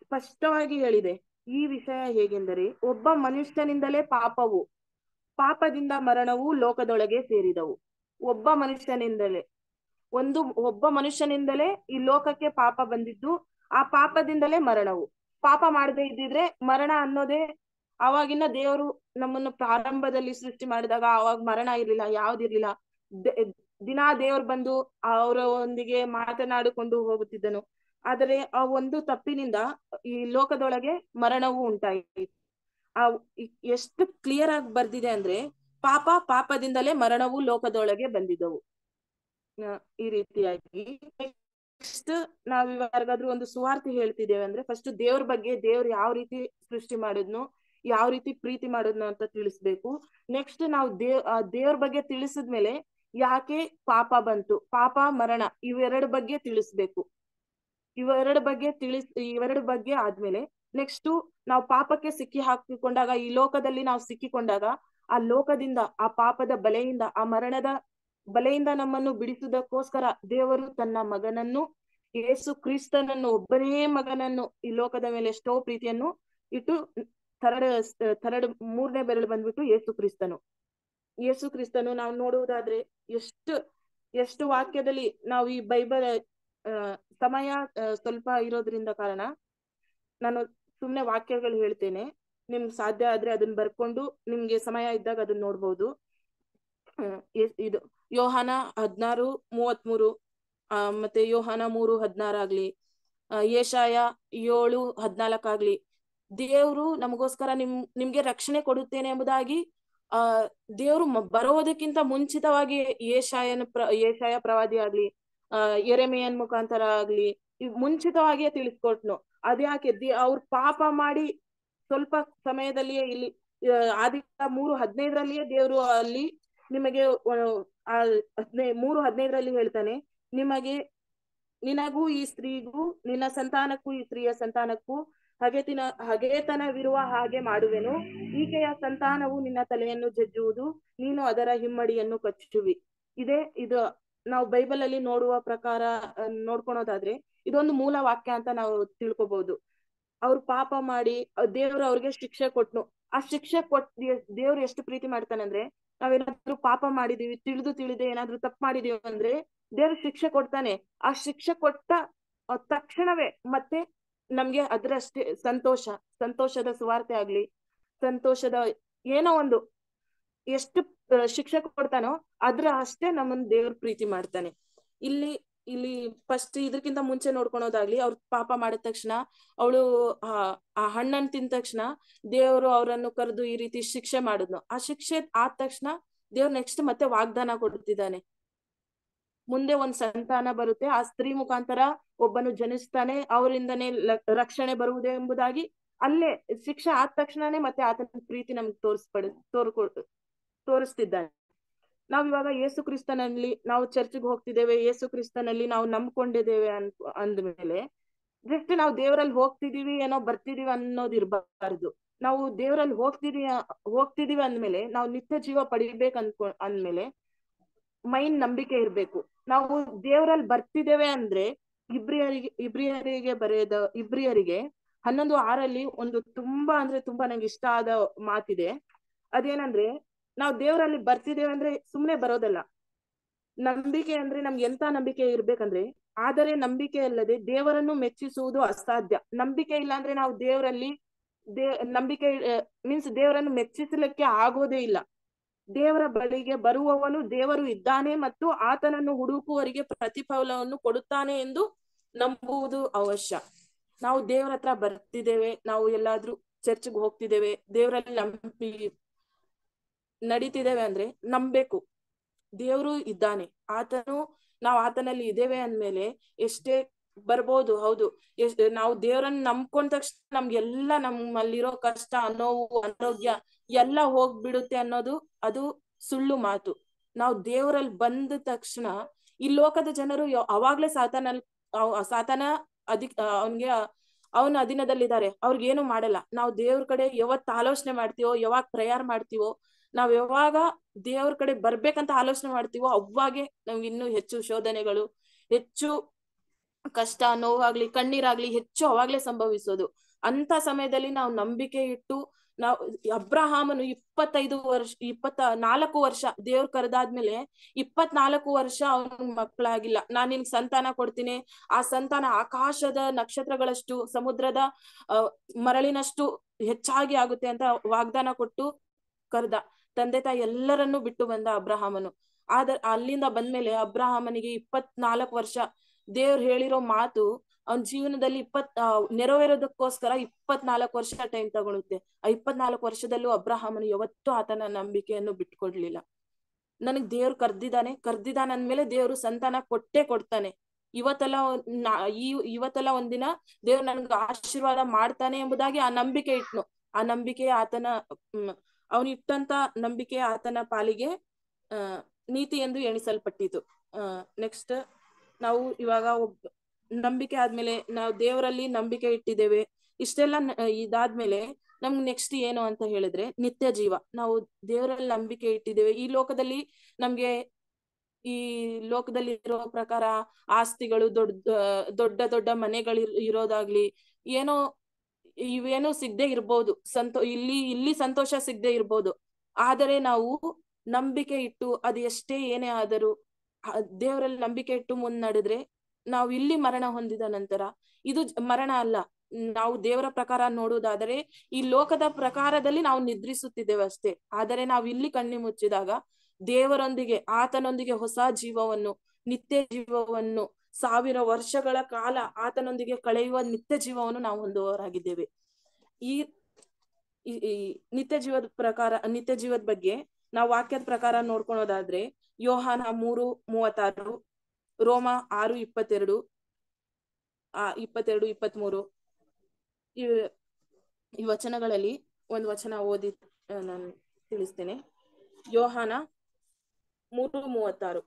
ಸ್ಪಷ್ಟವಾಗಿ ಹೇಳಿದೆ. ಈ ವಿಷಯ ಹೇಗೆಂದರೆ, ಒಬ್ಬ ಮನುಷ್ಯನಿಂದಲೇ ಪಾಪದಿಂದ ಮರಣವು ಲೋಕದೊಳಗೆ ಸೇರಿದವು. ಒಬ್ಬ ಮನುಷ್ಯನಿಂದಲೇ ಈ ಲೋಕಕ್ಕೆ ಪಾಪ ಬಂದಿದ್ದು, ಆ ಪಾಪದಿಂದಲೇ ಮರಣವು. ಪಾಪ ಮಾಡದೇ ಇದ್ದಿದ್ರೆ ಮರಣ ಅನ್ನೋದೇ, ಅವಾಗಿನ ದೇವರು ನಮ್ಮನ್ನು ಪ್ರಾರಂಭದಲ್ಲಿ ಸೃಷ್ಟಿ ಮಾಡಿದಾಗ ಅವಾಗ ಮರಣ ಇರ್ಲಿಲ್ಲ, ಯಾವ್ದಿರ್ಲಿಲ್ಲ. ದಿನಾ ದೇವ್ರು ಬಂದು ಅವರೊಂದಿಗೆ ಮಾತನಾಡಿಕೊಂಡು ಹೋಗುತ್ತಿದ್ದನು. ಆದರೆ ಆ ಒಂದು ತಪ್ಪಿನಿಂದ ಈ ಲೋಕದೊಳಗೆ ಮರಣವು ಉಂಟಾಯಿತು. ಎಷ್ಟು ಕ್ಲಿಯರ್ ಆಗಿ ಬರ್ದಿದೆ ಅಂದ್ರೆ, ಪಾಪದಿಂದಲೇ ಮರಣವು ಲೋಕದೊಳಗೆ ಬಂದಿದ್ದವು. ಈ ರೀತಿಯಾಗಿ ನೆಕ್ಸ್ಟ್ ನಾವ್ ಇವಾಗಾದ್ರೂ ಒಂದು ಸುವಾರ್ತೆ ಹೇಳ್ತಿದ್ದೇವೆ ಅಂದ್ರೆ, ಫಸ್ಟ್ ದೇವ್ರ ಬಗ್ಗೆ, ದೇವ್ರು ಯಾವ ರೀತಿ ಸೃಷ್ಟಿ ಮಾಡಿದ್ನು, ಯಾವ ರೀತಿ ಪ್ರೀತಿ ಮಾಡಿದ್ನು ಅಂತ ತಿಳಿಸ್ಬೇಕು. ನೆಕ್ಸ್ಟ್ ನಾವು ದೇವ್ರ ಬಗ್ಗೆ ತಿಳಿಸಿದ್ಮೇಲೆ ಯಾಕೆ ಪಾಪ ಬಂತು, ಪಾಪ ಮರಣ ಇವೆರಡು ಬಗ್ಗೆ ತಿಳಿಸ್ಬೇಕು. ಇವೆರಡು ಬಗ್ಗೆ ಆದ್ಮೇಲೆ ನೆಕ್ಸ್ಟ್ ನಾವು ಪಾಪಕ್ಕೆ ಹಾಕಿಕೊಂಡಾಗ, ಈ ಲೋಕದಲ್ಲಿ ನಾವು ಸಿಕ್ಕಿಕೊಂಡಾಗ, ಆ ಲೋಕದಿಂದ, ಆ ಪಾಪದ ಬಲೆಯಿಂದ, ಆ ಮರಣದ ಬಲೆಯಿಂದ ನಮ್ಮನ್ನು ಬಿಡಿಸುವುದಕ್ಕೋಸ್ಕರ ದೇವರು ತನ್ನ ಮಗನನ್ನು, ಯೇಸು ಕ್ರಿಸ್ತನನ್ನು, ಒಬ್ಬನೇ ಮಗನನ್ನು ಈ ಲೋಕದ ಮೇಲೆ ಎಷ್ಟೋ ಪ್ರೀತಿಯನ್ನು ಇಟ್ಟು, ಮೂರನೇ ಬೆರಳು ಬಂದ್ಬಿಟ್ಟು ಯೇಸು ಕ್ರಿಸ್ತನು ನಾವು ನೋಡುವುದಾದ್ರೆ ಎಷ್ಟು ವಾಕ್ಯದಲ್ಲಿ ನಾವು ಈ ಬೈಬಲ್ ಸಮಯ ಸ್ವಲ್ಪ ಇರೋದ್ರಿಂದ ಕಾರಣ ನಾನು ಸುಮ್ನೆ ವಾಕ್ಯಗಳು ಹೇಳ್ತೇನೆ. ನಿಮ್ಗೆ ಸಾಧ್ಯ ಆದ್ರೆ ಅದನ್ನ ಬರ್ಕೊಂಡು ನಿಮ್ಗೆ ಸಮಯ ಇದ್ದಾಗ ಅದನ್ನ ನೋಡ್ಬೋದು. ಇದು ಯೋಹಾನ 16:33, ಮತ್ತೆ ಯೋಹಾನ 3:16 ಆಗ್ಲಿ, ಯೆಶಾಯ 7:14 ಆಗ್ಲಿ, ದೇವ್ರು ನಮಗೋಸ್ಕರ ನಿಮ್ಗೆ ರಕ್ಷಣೆ ಕೊಡುತ್ತೇನೆ ಎಂಬುದಾಗಿ ದೇವ್ರು ಬರೋದಕ್ಕಿಂತ ಮುಂಚಿತವಾಗಿ ಯೆಶಾಯ ಪ್ರವಾದಿ ಆಗ್ಲಿ, ಯೆರೆಮೀಯನ ಮುಖಾಂತರ ಆಗ್ಲಿ ಮುಂಚಿತವಾಗಿಯೇ ತಿಳಿಸ್ಕೊಟ್ನು. ಅದ್ಯಾಕೆ ಅವ್ರು ಪಾಪ ಮಾಡಿ ಸ್ವಲ್ಪ ಸಮಯದಲ್ಲಿಯೇ, ಇಲ್ಲಿ ಆದಿಕಾಂಡ 3:15 ದೇವ್ರು ಅಲ್ಲಿ ನಿಮಗೆ 3:15 ಹೇಳ್ತಾನೆ, ನಿನಗೂ ಈ ಸ್ತ್ರೀಗೂ, ನಿನ್ನ ಸಂತಾನಕ್ಕೂ ಈ ಸ್ತ್ರೀಯ ಸಂತಾನಕ್ಕೂ ಹಗೆತನವಿರುವ ಹಾಗೆ ಮಾಡುವೆನು. ಈಕೆಯ ಸಂತಾನವು ನಿನ್ನ ತಲೆಯನ್ನು ಜಜ್ಜುವುದು, ನೀನು ಅದರ ಹಿಮ್ಮಡಿಯನ್ನು ಕಚ್ಚುವಿ. ಇದು ನಾವು ಬೈಬಲ್ ಅಲ್ಲಿ ನೋಡುವ ಪ್ರಕಾರ ನೋಡ್ಕೊಳೋದಾದ್ರೆ ಇದೊಂದು ಮೂಲ ವಾಕ್ಯ ಅಂತ ನಾವು ತಿಳ್ಕೊಬಹುದು. ಅವ್ರು ಪಾಪ ಮಾಡಿ ದೇವ್ರು ಅವ್ರಿಗೆ ಶಿಕ್ಷೆ ಕೊಟ್ನು. ಆ ಶಿಕ್ಷೆ ದೇವ್ರು ಎಷ್ಟು ಪ್ರೀತಿ ಮಾಡ್ತಾನಂದ್ರೆ, ನಾವೇನಾದ್ರೂ ಪಾಪ ಮಾಡಿದೀವಿ, ತಿಳಿದೇ ಏನಾದ್ರೂ ತಪ್ಪು ಮಾಡಿದೀವಿ ಅಂದ್ರೆ ದೇವ್ರು ಶಿಕ್ಷೆ ಕೊಡ್ತಾನೆ. ಆ ಶಿಕ್ಷೆ ಕೊಟ್ಟ ತಕ್ಷಣವೇ ಮತ್ತೆ ನಮ್ಗೆ ಅದ್ರಷ್ಟೇ ಸಂತೋಷದ ಸುವಾರ್ತೆ ಆಗ್ಲಿ, ಸಂತೋಷದ ಏನೋ ಒಂದು, ಎಷ್ಟು ಶಿಕ್ಷೆ ಕೊಡ್ತಾನೋ ಅದ್ರ ಅಷ್ಟೇ ನಮ್ಮನ್ನ ದೇವ್ರ ಪ್ರೀತಿ ಮಾಡ್ತಾನೆ. ಇಲ್ಲಿ ಫಸ್ಟ್ ಇದಕ್ಕಿಂತ ಮುಂಚೆ ನೋಡ್ಕೊಳೋದಾಗ್ಲಿ, ಅವ್ರ ಪಾಪ ಮಾಡಿದ ತಕ್ಷಣ ಅವಳು ಆ ಹಣ್ಣನ್ನು ತಿಂದ ತಕ್ಷಣ ದೇವ್ರು ಅವರನ್ನು ಕರೆದು ಈ ರೀತಿ ಶಿಕ್ಷೆ ಮಾಡಿದ್ನು. ಆ ಶಿಕ್ಷೆ ಆದ ತಕ್ಷಣ ದೇವ್ರು ನೆಕ್ಸ್ಟ್ ಮತ್ತೆ ವಾಗ್ದಾನ ಕೊಡ್ತಿದ್ದಾನೆ, ಮುಂದೆ ಒಂದ್ ಸಂತಾನ ಬರುತ್ತೆ, ಆ ಸ್ತ್ರೀ ಮುಖಾಂತರ ಒಬ್ಬನು ಜನಿಸ್ತಾನೆ, ಅವರಿಂದನೇ ರಕ್ಷಣೆ ಬರುವುದು ಎಂಬುದಾಗಿ ಅಲ್ಲೇ ಶಿಕ್ಷೆ ಆದ ತಕ್ಷಣನೇ ಮತ್ತೆ ಆತನ ಪ್ರೀತಿ ನಮ್ಗೆ ತೋರಿಸ್ತಿದ್ದಾನೆ. ನಾವಿವಾಗ ಯೇಸು ಕ್ರಿಸ್ತನಲ್ಲಿ ನಾವು ಚರ್ಚ್ಗೆ ಹೋಗ್ತಿದ್ದೇವೆ, ಯೇಸು ಕ್ರಿಸ್ತನಲ್ಲಿ ನಾವು ನಂಬ್ಕೊಂಡಿದ್ದೇವೆ ಅಂದ್ಮೇಲೆ ಜಸ್ಟ್ ನಾವು ದೇವರಲ್ಲಿ ಹೋಗ್ತಿದೀವಿ ಏನೋ ಬರ್ತಿದೀವಿ ಅನ್ನೋದು ಇರ್ಬಾರ್ದು. ನಾವು ದೇವರಲ್ಲಿ ಹೋಗ್ತಿದೀವಿ ಅಂದ್ಮೇಲೆ ನಾವು ನಿತ್ಯ ಜೀವ ಪಡಿಬೇಕು ಅಂದ್ಮೇಲೆ ಮೈನ್ ನಂಬಿಕೆ ಇರ್ಬೇಕು. ನಾವು ದೇವರಲ್ಲಿ ಬರ್ತಿದ್ದೇವೆ ಅಂದ್ರೆ ಇಬ್ರಿಯರಿಗೆ 11:6 ಒಂದು ತುಂಬಾ ನಂಗೆ ಇಷ್ಟ ಆದ ಮಾತಿದೆ. ಅದೇನಂದ್ರೆ, ನಾವು ದೇವರಲ್ಲಿ ಬರ್ತಿದ್ದೇವೆ ಅಂದ್ರೆ ಸುಮ್ನೆ ಬರೋದಲ್ಲ. ನಂಬಿಕೆ ಅಂದ್ರೆ ನಮ್ಗೆ ಎಂತ ನಂಬಿಕೆ ಇರ್ಬೇಕಂದ್ರೆ, ಆದರೆ ನಂಬಿಕೆ ಅಲ್ಲದೆ ದೇವರನ್ನು ಮೆಚ್ಚಿಸುವುದು ಅಸಾಧ್ಯ. ನಂಬಿಕೆ ಇಲ್ಲ ಅಂದ್ರೆ ನಾವು ನಂಬಿಕೆ ಮೀನ್ಸ್ ದೇವರನ್ನು ಮೆಚ್ಚಿಸಲಿಕ್ಕೆ ಆಗೋದೇ ಇಲ್ಲ. ದೇವರ ಬಳಿಗೆ ಬರುವವನು ದೇವರು ಇದ್ದಾನೆ ಮತ್ತು ಆತನನ್ನು ಹುಡುಕುವವರಿಗೆ ಪ್ರತಿಫಲವನ್ನು ಕೊಡುತ್ತಾನೆ ಎಂದು ನಂಬುವುದು ಅವಶ್ಯ. ನಾವು ದೇವರ ಹತ್ರ ಬರ್ತಿದ್ದೇವೆ, ನಾವು ಎಲ್ಲಾದ್ರೂ ಚರ್ಚ್ಗೆ ಹೋಗ್ತಿದ್ದೇವೆ, ದೇವರಲ್ಲಿ ನಂಬಿ ನಡೀತಿದ್ದೇವೆ ಅಂದ್ರೆ ನಂಬೇಕು ದೇವ್ರು ಇದ್ದಾನೆ, ನಾವು ಆತನಲ್ಲಿ ಇದ್ದೇವೆ ಅಂದ್ಮೇಲೆ ಎಷ್ಟೇ ಬರ್ಬೋದು. ಹೌದು, ನಾವು ದೇವ್ರನ್ನ ನಂಬ್ಕೊಂಡ ತಕ್ಷಣ ನಮ್ಗೆಲ್ಲ ನಮ್ಮಲ್ಲಿರೋ ಕಷ್ಟ, ನೋವು, ಅನಾರೋಗ್ಯ ಎಲ್ಲ ಹೋಗ್ಬಿಡುತ್ತೆ ಅನ್ನೋದು ಅದು ಸುಳ್ಳು ಮಾತು. ನಾವು ದೇವರಲ್ಲಿ ಬಂದ ತಕ್ಷಣ ಈ ಲೋಕದ ಜನರು ಅವಾಗ್ಲೇ ಸಾತಾನ ಅವನ ಅಧೀನದಲ್ಲಿದ್ದಾರೆ, ಅವ್ರಿಗೇನು ಮಾಡಲ್ಲ. ನಾವು ದೇವ್ರ ಕಡೆ ಯಾವತ್ತು ಆಲೋಚನೆ ಮಾಡ್ತೀವೋ, ಯಾವಾಗ ಪ್ರೇಯರ್ ಮಾಡ್ತೀವೋ, ನಾವ್ ಯಾವಾಗ ದೇವ್ರ ಕಡೆ ಬರ್ಬೇಕಂತ ಆಲೋಚನೆ ಮಾಡ್ತೀವೋ ಅವಾಗೆ ನಮ್ಗೆ ಇನ್ನೂ ಹೆಚ್ಚು ಶೋಧನೆಗಳು, ಹೆಚ್ಚು ಕಷ್ಟ, ನೋವಾಗ್ಲಿ, ಕಣ್ಣೀರಾಗ್ಲಿ ಹೆಚ್ಚು ಅವಾಗ್ಲೇ ಸಂಭವಿಸೋದು. ಅಂತ ಸಮಯದಲ್ಲಿ ನಾವು ನಂಬಿಕೆ ಇಟ್ಟು ನಾವು ಅಬ್ರಹಾಮನು 24 ವರ್ಷ ದೇವ್ರ ಕರೆದಾದ್ಮೇಲೆ 24 ವರ್ಷ ಅವನ ಮಕ್ಕಳಾಗಿಲ್ಲ. ನಾನ್ ನಿನ್ಗೆ ಸಂತಾನ ಕೊಡ್ತೀನಿ, ಆ ಸಂತಾನ ಆಕಾಶದ ನಕ್ಷತ್ರಗಳಷ್ಟು, ಸಮುದ್ರದ ಮರಳಿನಷ್ಟು ಹೆಚ್ಚಾಗಿ ಆಗುತ್ತೆ ಅಂತ ವಾಗ್ದಾನ ಕೊಟ್ಟು ಕರೆದ. ತಂದೆ ತಾಯಿ ಎಲ್ಲರನ್ನೂ ಬಿಟ್ಟು ಬಂದ ಅಬ್ರಹಾಮನು. ಅಲ್ಲಿಂದ ಬಂದ್ಮೇಲೆ ಅಬ್ರಹಾಮನಿಗೆ 24 ವರ್ಷ ದೇವ್ರು ಹೇಳಿರೋ ಮಾತು ಅವನ ಜೀವನದಲ್ಲಿ ನೆರವೇರೋದಕ್ಕೋಸ್ಕರ 24 ವರ್ಷ ಟೈಮ್ ತಗೊಳುತ್ತೆ. ಆ 24 ವರ್ಷದಲ್ಲೂ ಅಬ್ರಹಾಮನು ಯಾವತ್ತೂ ಆತನ ನಂಬಿಕೆಯನ್ನು ಬಿಟ್ಕೊಡ್ಲಿಲ್ಲ. ನನಗ್ ದೇವ್ರು ಕರ್ದಿದ್ದಾನೆ ಅಂದ್ಮೇಲೆ ದೇವ್ರು ಸಂತಾನ ಕೊಟ್ಟೇ ಕೊಡ್ತಾನೆ. ಇವತ್ತೆಲ್ಲ ಒಂದಿನ ದೇವ್ರು ನನ್ಗೆ ಆಶೀರ್ವಾದ ಮಾಡ್ತಾನೆ ಎಂಬುದಾಗಿ ಆ ನಂಬಿಕೆ ಇಟ್ನು. ಆ ನಂಬಿಕೆ ಅವನಿಟ್ಟಂತ ನಂಬಿಕೆ ಆತನ ಪಾಲಿಗೆ ನೀತಿ ಎಂದು ಎಣಿಸಲ್ಪಟ್ಟಿತು. ನೆಕ್ಸ್ಟ್ ನಾವು ಇವಾಗ ನಂಬಿಕೆ ಆದ್ಮೇಲೆ ನಾವು ದೇವರಲ್ಲಿ ನಂಬಿಕೆ ಇಟ್ಟಿದ್ದೇವೆ, ಇಷ್ಟೆಲ್ಲ ಇದಾದ್ಮೇಲೆ ನಮ್ಗೆ ನೆಕ್ಸ್ಟ್ ಏನು ಅಂತ ಹೇಳಿದ್ರೆ ನಿತ್ಯ ಜೀವ. ನಾವು ದೇವರಲ್ಲಿ ನಂಬಿಕೆ ಇಟ್ಟಿದ್ದೇವೆ. ಈ ಲೋಕದಲ್ಲಿ ಇರೋ ಪ್ರಕಾರ ಆಸ್ತಿಗಳು, ದೊಡ್ಡ ದೊಡ್ಡ ಮನೆಗಳು ಇರೋದಾಗ್ಲಿ, ಇವೇನೋ ಸಿಗದೆ ಇರ್ಬೋದು, ಇಲ್ಲಿ ಸಂತೋಷ ಸಿಗದೆ ಇರ್ಬೋದು. ಆದರೆ ನಾವು ನಂಬಿಕೆ ಇಟ್ಟು ಅದು ಎಷ್ಟೇ ಏನೇ ಆದರೂ ದೇವರಲ್ಲಿ ನಂಬಿಕೆ ಇಟ್ಟು ಮುನ್ನಡೆದ್ರೆ ನಾವು ಇಲ್ಲಿ ಮರಣ ಹೊಂದಿದ ನಂತರ, ಇದು ಮರಣ ಅಲ್ಲ. ನಾವು ದೇವರ ಪ್ರಕಾರ ನೋಡುವುದಾದರೆ ಈ ಲೋಕದ ಪ್ರಕಾರದಲ್ಲಿ ನಾವು ನಿದ್ರಿಸುತ್ತಿದ್ದೇವೆ ಅಷ್ಟೇ. ಆದರೆ ನಾವು ಇಲ್ಲಿ ಕಣ್ಣಿ ಮುಚ್ಚಿದಾಗ ದೇವರೊಂದಿಗೆ, ಆತನೊಂದಿಗೆ ಹೊಸ ಜೀವವನ್ನು, ನಿತ್ಯ ಜೀವವನ್ನು, 1000 ವರ್ಷಗಳ ಕಾಲ ಆತನೊಂದಿಗೆ ಕಳೆಯುವ ನಿತ್ಯ ಜೀವವನ್ನು ನಾವು ಹೊಂದುವವರಾಗಿದ್ದೇವೆ. ಈ ನಿತ್ಯ ಜೀವದ ಬಗ್ಗೆ ನಾವು ವಾಕ್ಯದ ಪ್ರಕಾರ ನೋಡ್ಕೊಳೋದಾದ್ರೆ ಯೋಹಾನ 3:36, ರೋಮ 6:22, 23 ಈ ವಚನಗಳಲ್ಲಿ ಒಂದು ವಚನ ಓದಿ ನಾನು ತಿಳಿಸ್ತೇನೆ. ಯೋಹಾನ 3:36.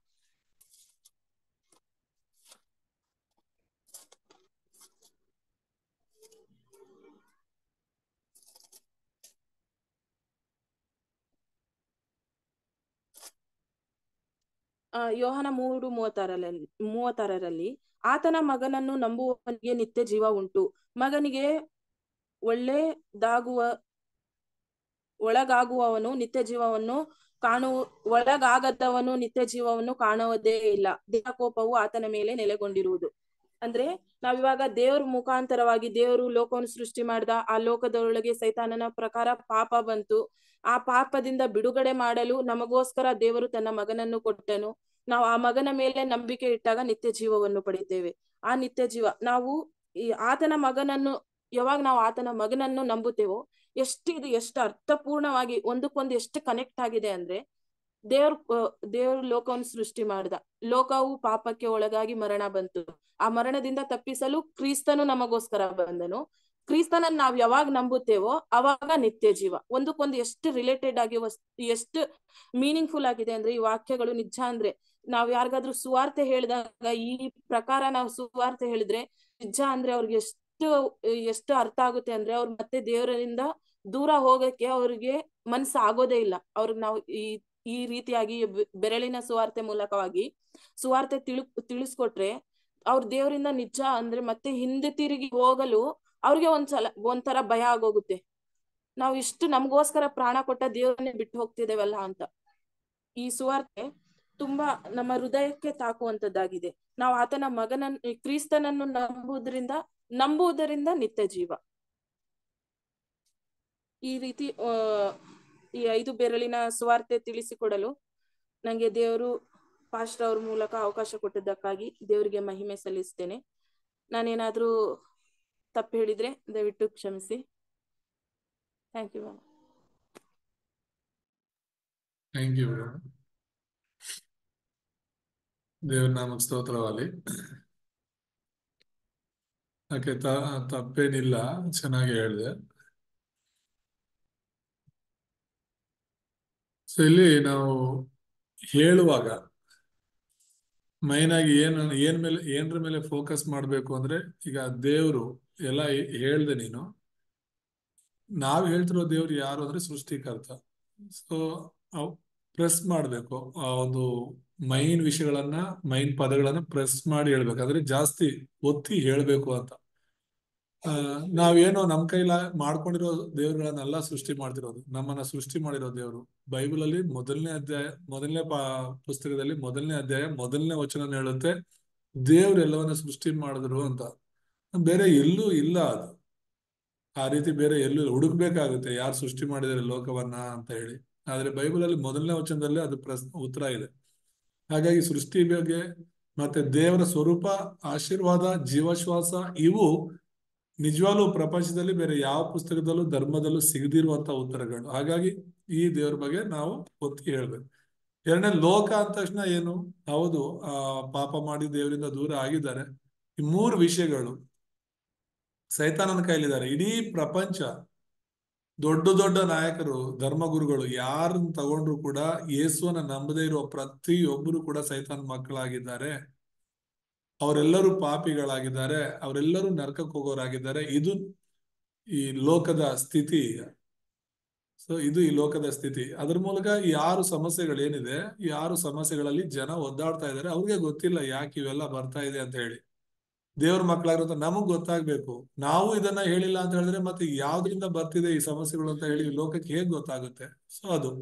ಯೋಹಾನ 3:36ರಲ್ಲಿ ಆತನ ಮಗನನ್ನು ನಂಬುವವನಿಗೆ ನಿತ್ಯ ಜೀವ ಉಂಟು, ಮಗನಿಗೆ ಒಳಗಾಗುವವನು ನಿತ್ಯ ಜೀವವನ್ನು ಒಳಗಾಗದವನು ನಿತ್ಯ ಜೀವವನ್ನು ಕಾಣುವುದೇ ಇಲ್ಲ. ದೇವಕೋಪವು ಆತನ ಮೇಲೆ ನೆಲೆಗೊಂಡಿರುವುದು. ಅಂದ್ರೆ ನಾವಿವಾಗ ದೇವ್ರ ಮುಖಾಂತರವಾಗಿ, ದೇವರು ಲೋಕವನ್ನು ಸೃಷ್ಟಿ ಮಾಡ್ದ, ಆ ಲೋಕದೊಳಗೆ ಸೈತಾನನ ಪ್ರಕಾರ ಪಾಪ ಬಂತು. ಆ ಪಾಪದಿಂದ ಬಿಡುಗಡೆ ಮಾಡಲು ನಮಗೋಸ್ಕರ ದೇವರು ತನ್ನ ಮಗನನ್ನು ಕೊಟ್ಟನು. ನಾವು ಆ ಮಗನ ಮೇಲೆ ನಂಬಿಕೆ ಇಟ್ಟಾಗ ನಿತ್ಯ ಜೀವವನ್ನು ಪಡಿತೇವೆ. ಆ ನಿತ್ಯ ಜೀವ ನಾವು ಯಾವಾಗ ನಾವು ಆತನ ಮಗನನ್ನು ನಂಬುತ್ತೇವೋ ಎಷ್ಟು ಅರ್ಥಪೂರ್ಣವಾಗಿ ಒಂದಕ್ಕೊಂದು ಎಷ್ಟು ಕನೆಕ್ಟ್ ಆಗಿದೆ ಅಂದ್ರೆ, ದೇವ್ರು ಲೋಕವನ್ನು ಸೃಷ್ಟಿ ಮಾಡ್ದ, ಲೋಕವು ಪಾಪಕ್ಕೆ ಒಳಗಾಗಿ ಮರಣ ಬಂತು. ಆ ಮರಣದಿಂದ ತಪ್ಪಿಸಲು ಕ್ರಿಸ್ತನು ನಮಗೋಸ್ಕರ ಬಂದನು. ಕ್ರಿಸ್ತನನ್ನು ನಾವು ಯಾವಾಗ ನಂಬುತ್ತೇವೋ ಅವಾಗ ನಿತ್ಯ ಜೀವ. ಒಂದಕ್ಕೊಂದು ಎಷ್ಟು ರಿಲೇಟೆಡ್ ಆಗಿ, ಎಷ್ಟು ಮೀನಿಂಗ್ಫುಲ್ ಆಗಿದೆ ಅಂದ್ರೆ ಈ ವಾಕ್ಯಗಳು. ನಿಜ ಅಂದ್ರೆ ನಾವ್ ಯಾರಿಗಾದ್ರೂ ಸುವಾರ್ತೆ ಹೇಳಿದಾಗ, ಈ ಪ್ರಕಾರ ನಾವು ಸುವಾರ್ತೆ ಹೇಳಿದ್ರೆ ನಿಜ ಅಂದ್ರೆ ಅವ್ರಿಗೆ ಎಷ್ಟು ಅರ್ಥ ಆಗುತ್ತೆ ಅಂದ್ರೆ, ಅವ್ರು ಮತ್ತೆ ದೇವರಿಂದ ದೂರ ಹೋಗಕ್ಕೆ ಅವ್ರಿಗೆ ಮನ್ಸು ಆಗೋದೇ ಇಲ್ಲ. ಅವ್ರಿಗೆ ನಾವು ಈ ರೀತಿಯಾಗಿ ಬೆರಳಿನ ಸುವಾರ್ತೆ ಮೂಲಕವಾಗಿ ಸುವಾರ್ತೆ ತಿಳಿಸ್ಕೊಟ್ರೆ ಅವ್ರ ದೇವರಿಂದ ನಿಜ ಅಂದ್ರೆ ಮತ್ತೆ ಹಿಂದೆ ತಿರುಗಿ ಹೋಗಲು ಅವ್ರಿಗೆ ಒಂಥರ ಭಯ ಆಗೋಗುತ್ತೆ. ನಾವು ಇಷ್ಟು ನಮಗೋಸ್ಕರ ಪ್ರಾಣ ಕೊಟ್ಟ ದೇವರನ್ನೇ ಬಿಟ್ಟು ಹೋಗ್ತಿದ್ದೇವಲ್ಲ ಅಂತ. ಈ ಸುವಾರ್ತೆ ತುಂಬಾ ನಮ್ಮ ಹೃದಯಕ್ಕೆ ತಾಕುವಂತದ್ದಾಗಿದೆ. ನಾವು ಆತನ ಕ್ರಿಸ್ತನನ್ನು ನಂಬುವುದರಿಂದ ನಿತ್ಯ ಜೀವ. ಈ ರೀತಿ ಈ 5 ಬೆರಳಿನ ಸುವಾರ್ತೆ ತಿಳಿಸಿಕೊಡಲು ನಂಗೆ ದೇವರು ಪಾಸ್ಟರ್ ಅವ್ರ ಮೂಲಕ ಅವಕಾಶ ಕೊಟ್ಟಿದ್ದಕ್ಕಾಗಿ ದೇವರಿಗೆ ಮಹಿಮೆ ಸಲ್ಲಿಸ್ತೇನೆ. ನಾನೇನಾದ್ರೂ ತಪ್ಪು ಹೇಳಿದ್ರೆ ದಯವಿಟ್ಟು ಕ್ಷಮಿಸಿ. Thank you. Thank you. ದೇವ್ರ ನಾಮಕ್ಕೆ ಸ್ತೋತ್ರವಾಗಲಿ. ಯಾಕೆ ತಪ್ಪೇನಿಲ್ಲ, ಚೆನ್ನಾಗಿ ಹೇಳಿದೆ. ಸೊ ಇಲ್ಲಿ ನಾವು ಹೇಳುವಾಗ ಮೈನ್ ಆಗಿ ಏನ್ರ ಮೇಲೆ ಫೋಕಸ್ ಮಾಡ್ಬೇಕು ಅಂದ್ರೆ, ಈಗ ದೇವ್ರು ಎಲ್ಲ ಹೇಳ್ದೆ ನೀನು. ನಾವ್ ಹೇಳ್ತಿರೋ ದೇವ್ರು ಯಾರು ಅಂದ್ರೆ ಸೃಷ್ಟಿಕರ್ತ. ಸೊ ಪ್ರೆಸ್ ಮಾಡ್ಬೇಕು ಆ ಒಂದು ಮೈನ್ ವಿಷಯಗಳನ್ನ, ಮೈನ್ ಪದಗಳನ್ನ ಪ್ರೆಸ್ ಮಾಡಿ ಹೇಳ್ಬೇಕು, ಅಂದ್ರೆ ಜಾಸ್ತಿ ಒತ್ತಿ ಹೇಳ್ಬೇಕು ಅಂತ. ನಾವೇನೋ ನಮ್ ಕೈಲ ಮಾಡ್ಕೊಂಡಿರೋ ದೇವ್ರುಗಳನ್ನೆಲ್ಲ ಸೃಷ್ಟಿ ಮಾಡ್ತಿರೋದು. ನಮ್ಮನ್ನ ಸೃಷ್ಟಿ ಮಾಡಿರೋ ದೇವ್ರು ಬೈಬಲ್ ಅಲ್ಲಿ ಮೊದಲನೇ ಪುಸ್ತಕದಲ್ಲಿ ಮೊದಲನೇ ಅಧ್ಯಾಯ ಮೊದಲನೇ ವಚನ ಹೇಳುತ್ತೆ, ದೇವ್ರು ಎಲ್ಲವನ್ನ ಸೃಷ್ಟಿ ಮಾಡಿದ್ರು ಅಂತ. ಬೇರೆ ಎಲ್ಲೂ ಇಲ್ಲ ಅದು. ಆ ರೀತಿ ಬೇರೆ ಎಲ್ಲೂ ಹುಡುಕ್ಬೇಕಾಗುತ್ತೆ ಯಾರು ಸೃಷ್ಟಿ ಮಾಡಿದಾರೆ ಲೋಕವನ್ನ ಅಂತ ಹೇಳಿ. ಆದ್ರೆ ಬೈಬಲ್ ಅಲ್ಲಿ ಮೊದಲನೇ ವಚನದಲ್ಲೇ ಅದು ಉತ್ತರ ಇದೆ. ಹಾಗಾಗಿ ಸೃಷ್ಟಿ ಬಗ್ಗೆ ಮತ್ತೆ ದೇವರ ಸ್ವರೂಪ, ಆಶೀರ್ವಾದ, ಜೀವಶ್ವಾಸ ಇವು ನಿಜವಾಗ್ಲೂ ಪ್ರಪಂಚದಲ್ಲಿ ಬೇರೆ ಯಾವ ಪುಸ್ತಕದಲ್ಲೂ ಧರ್ಮದಲ್ಲೂ ಸಿಗದಿರುವಂತ ಉತ್ತರಗಳು. ಹಾಗಾಗಿ ಈ ದೇವ್ರ ಬಗ್ಗೆ ನಾವು ಒತ್ತಿ ಹೇಳ್ಬೇಕು. ಎರಡನೇ, ಲೋಕ ಅಂದ ತಕ್ಷಣ ಏನು? ಹೌದು, ಪಾಪ ಮಾಡಿ ದೇವರಿಂದ ದೂರ ಆಗಿದ್ದಾರೆ. ಈ ಮೂರು ವಿಷಯಗಳು ಸೈತಾನನ ಕೈಲಿದ್ದಾರೆ. ಇಡೀ ಪ್ರಪಂಚ ದೊಡ್ಡ ದೊಡ್ಡ ನಾಯಕರು, ಧರ್ಮಗುರುಗಳು ಯಾರನ್ನ ತಗೊಂಡ್ರು ಕೂಡ ಯೇಸುವನ್ನ ನಂಬದೇ ಇರುವ ಪ್ರತಿಯೊಬ್ಬರು ಕೂಡ ಸೈತಾನ್ ಮಕ್ಕಳಾಗಿದ್ದಾರೆ. ಅವರೆಲ್ಲರೂ ಪಾಪಿಗಳಾಗಿದ್ದಾರೆ, ಅವರೆಲ್ಲರೂ ನರಕಕ್ಕೆ ಹೋಗೋರಾಗಿದ್ದಾರೆ. ಇದು ಈ ಲೋಕದ ಸ್ಥಿತಿ ಈಗ. ಸೊ ಇದು ಈ ಲೋಕದ ಸ್ಥಿತಿ. ಅದ್ರ ಮೂಲಕ ಈ 6 ಸಮಸ್ಯೆಗಳೇನಿದೆ, ಈ 6 ಸಮಸ್ಯೆಗಳಲ್ಲಿ ಜನ ಒದ್ದಾಡ್ತಾ ಇದ್ದಾರೆ. ಅವ್ರಿಗೆ ಗೊತ್ತಿಲ್ಲ ಯಾಕೆ ಇವೆಲ್ಲ ಬರ್ತಾ ಇದೆ ಅಂತ ಹೇಳಿ. ದೇವ್ರ ಮಕ್ಕಳಾಗಿರೋ ನಮಗ್ ಗೊತ್ತಾಗ್ಬೇಕು. ನಾವು ಇದನ್ನ ಹೇಳಿಲ್ಲ ಅಂತ ಹೇಳಿದ್ರೆ ಮತ್ತೆ ಯಾವ್ದ್ರಿಂದ ಬರ್ತಿದೆ ಈ ಸಮಸ್ಯೆಗಳು ಅಂತ ಹೇಳಿ ಲೋಕಕ್ಕೆ ಹೇಗ್ ಗೊತ್ತಾಗುತ್ತೆ?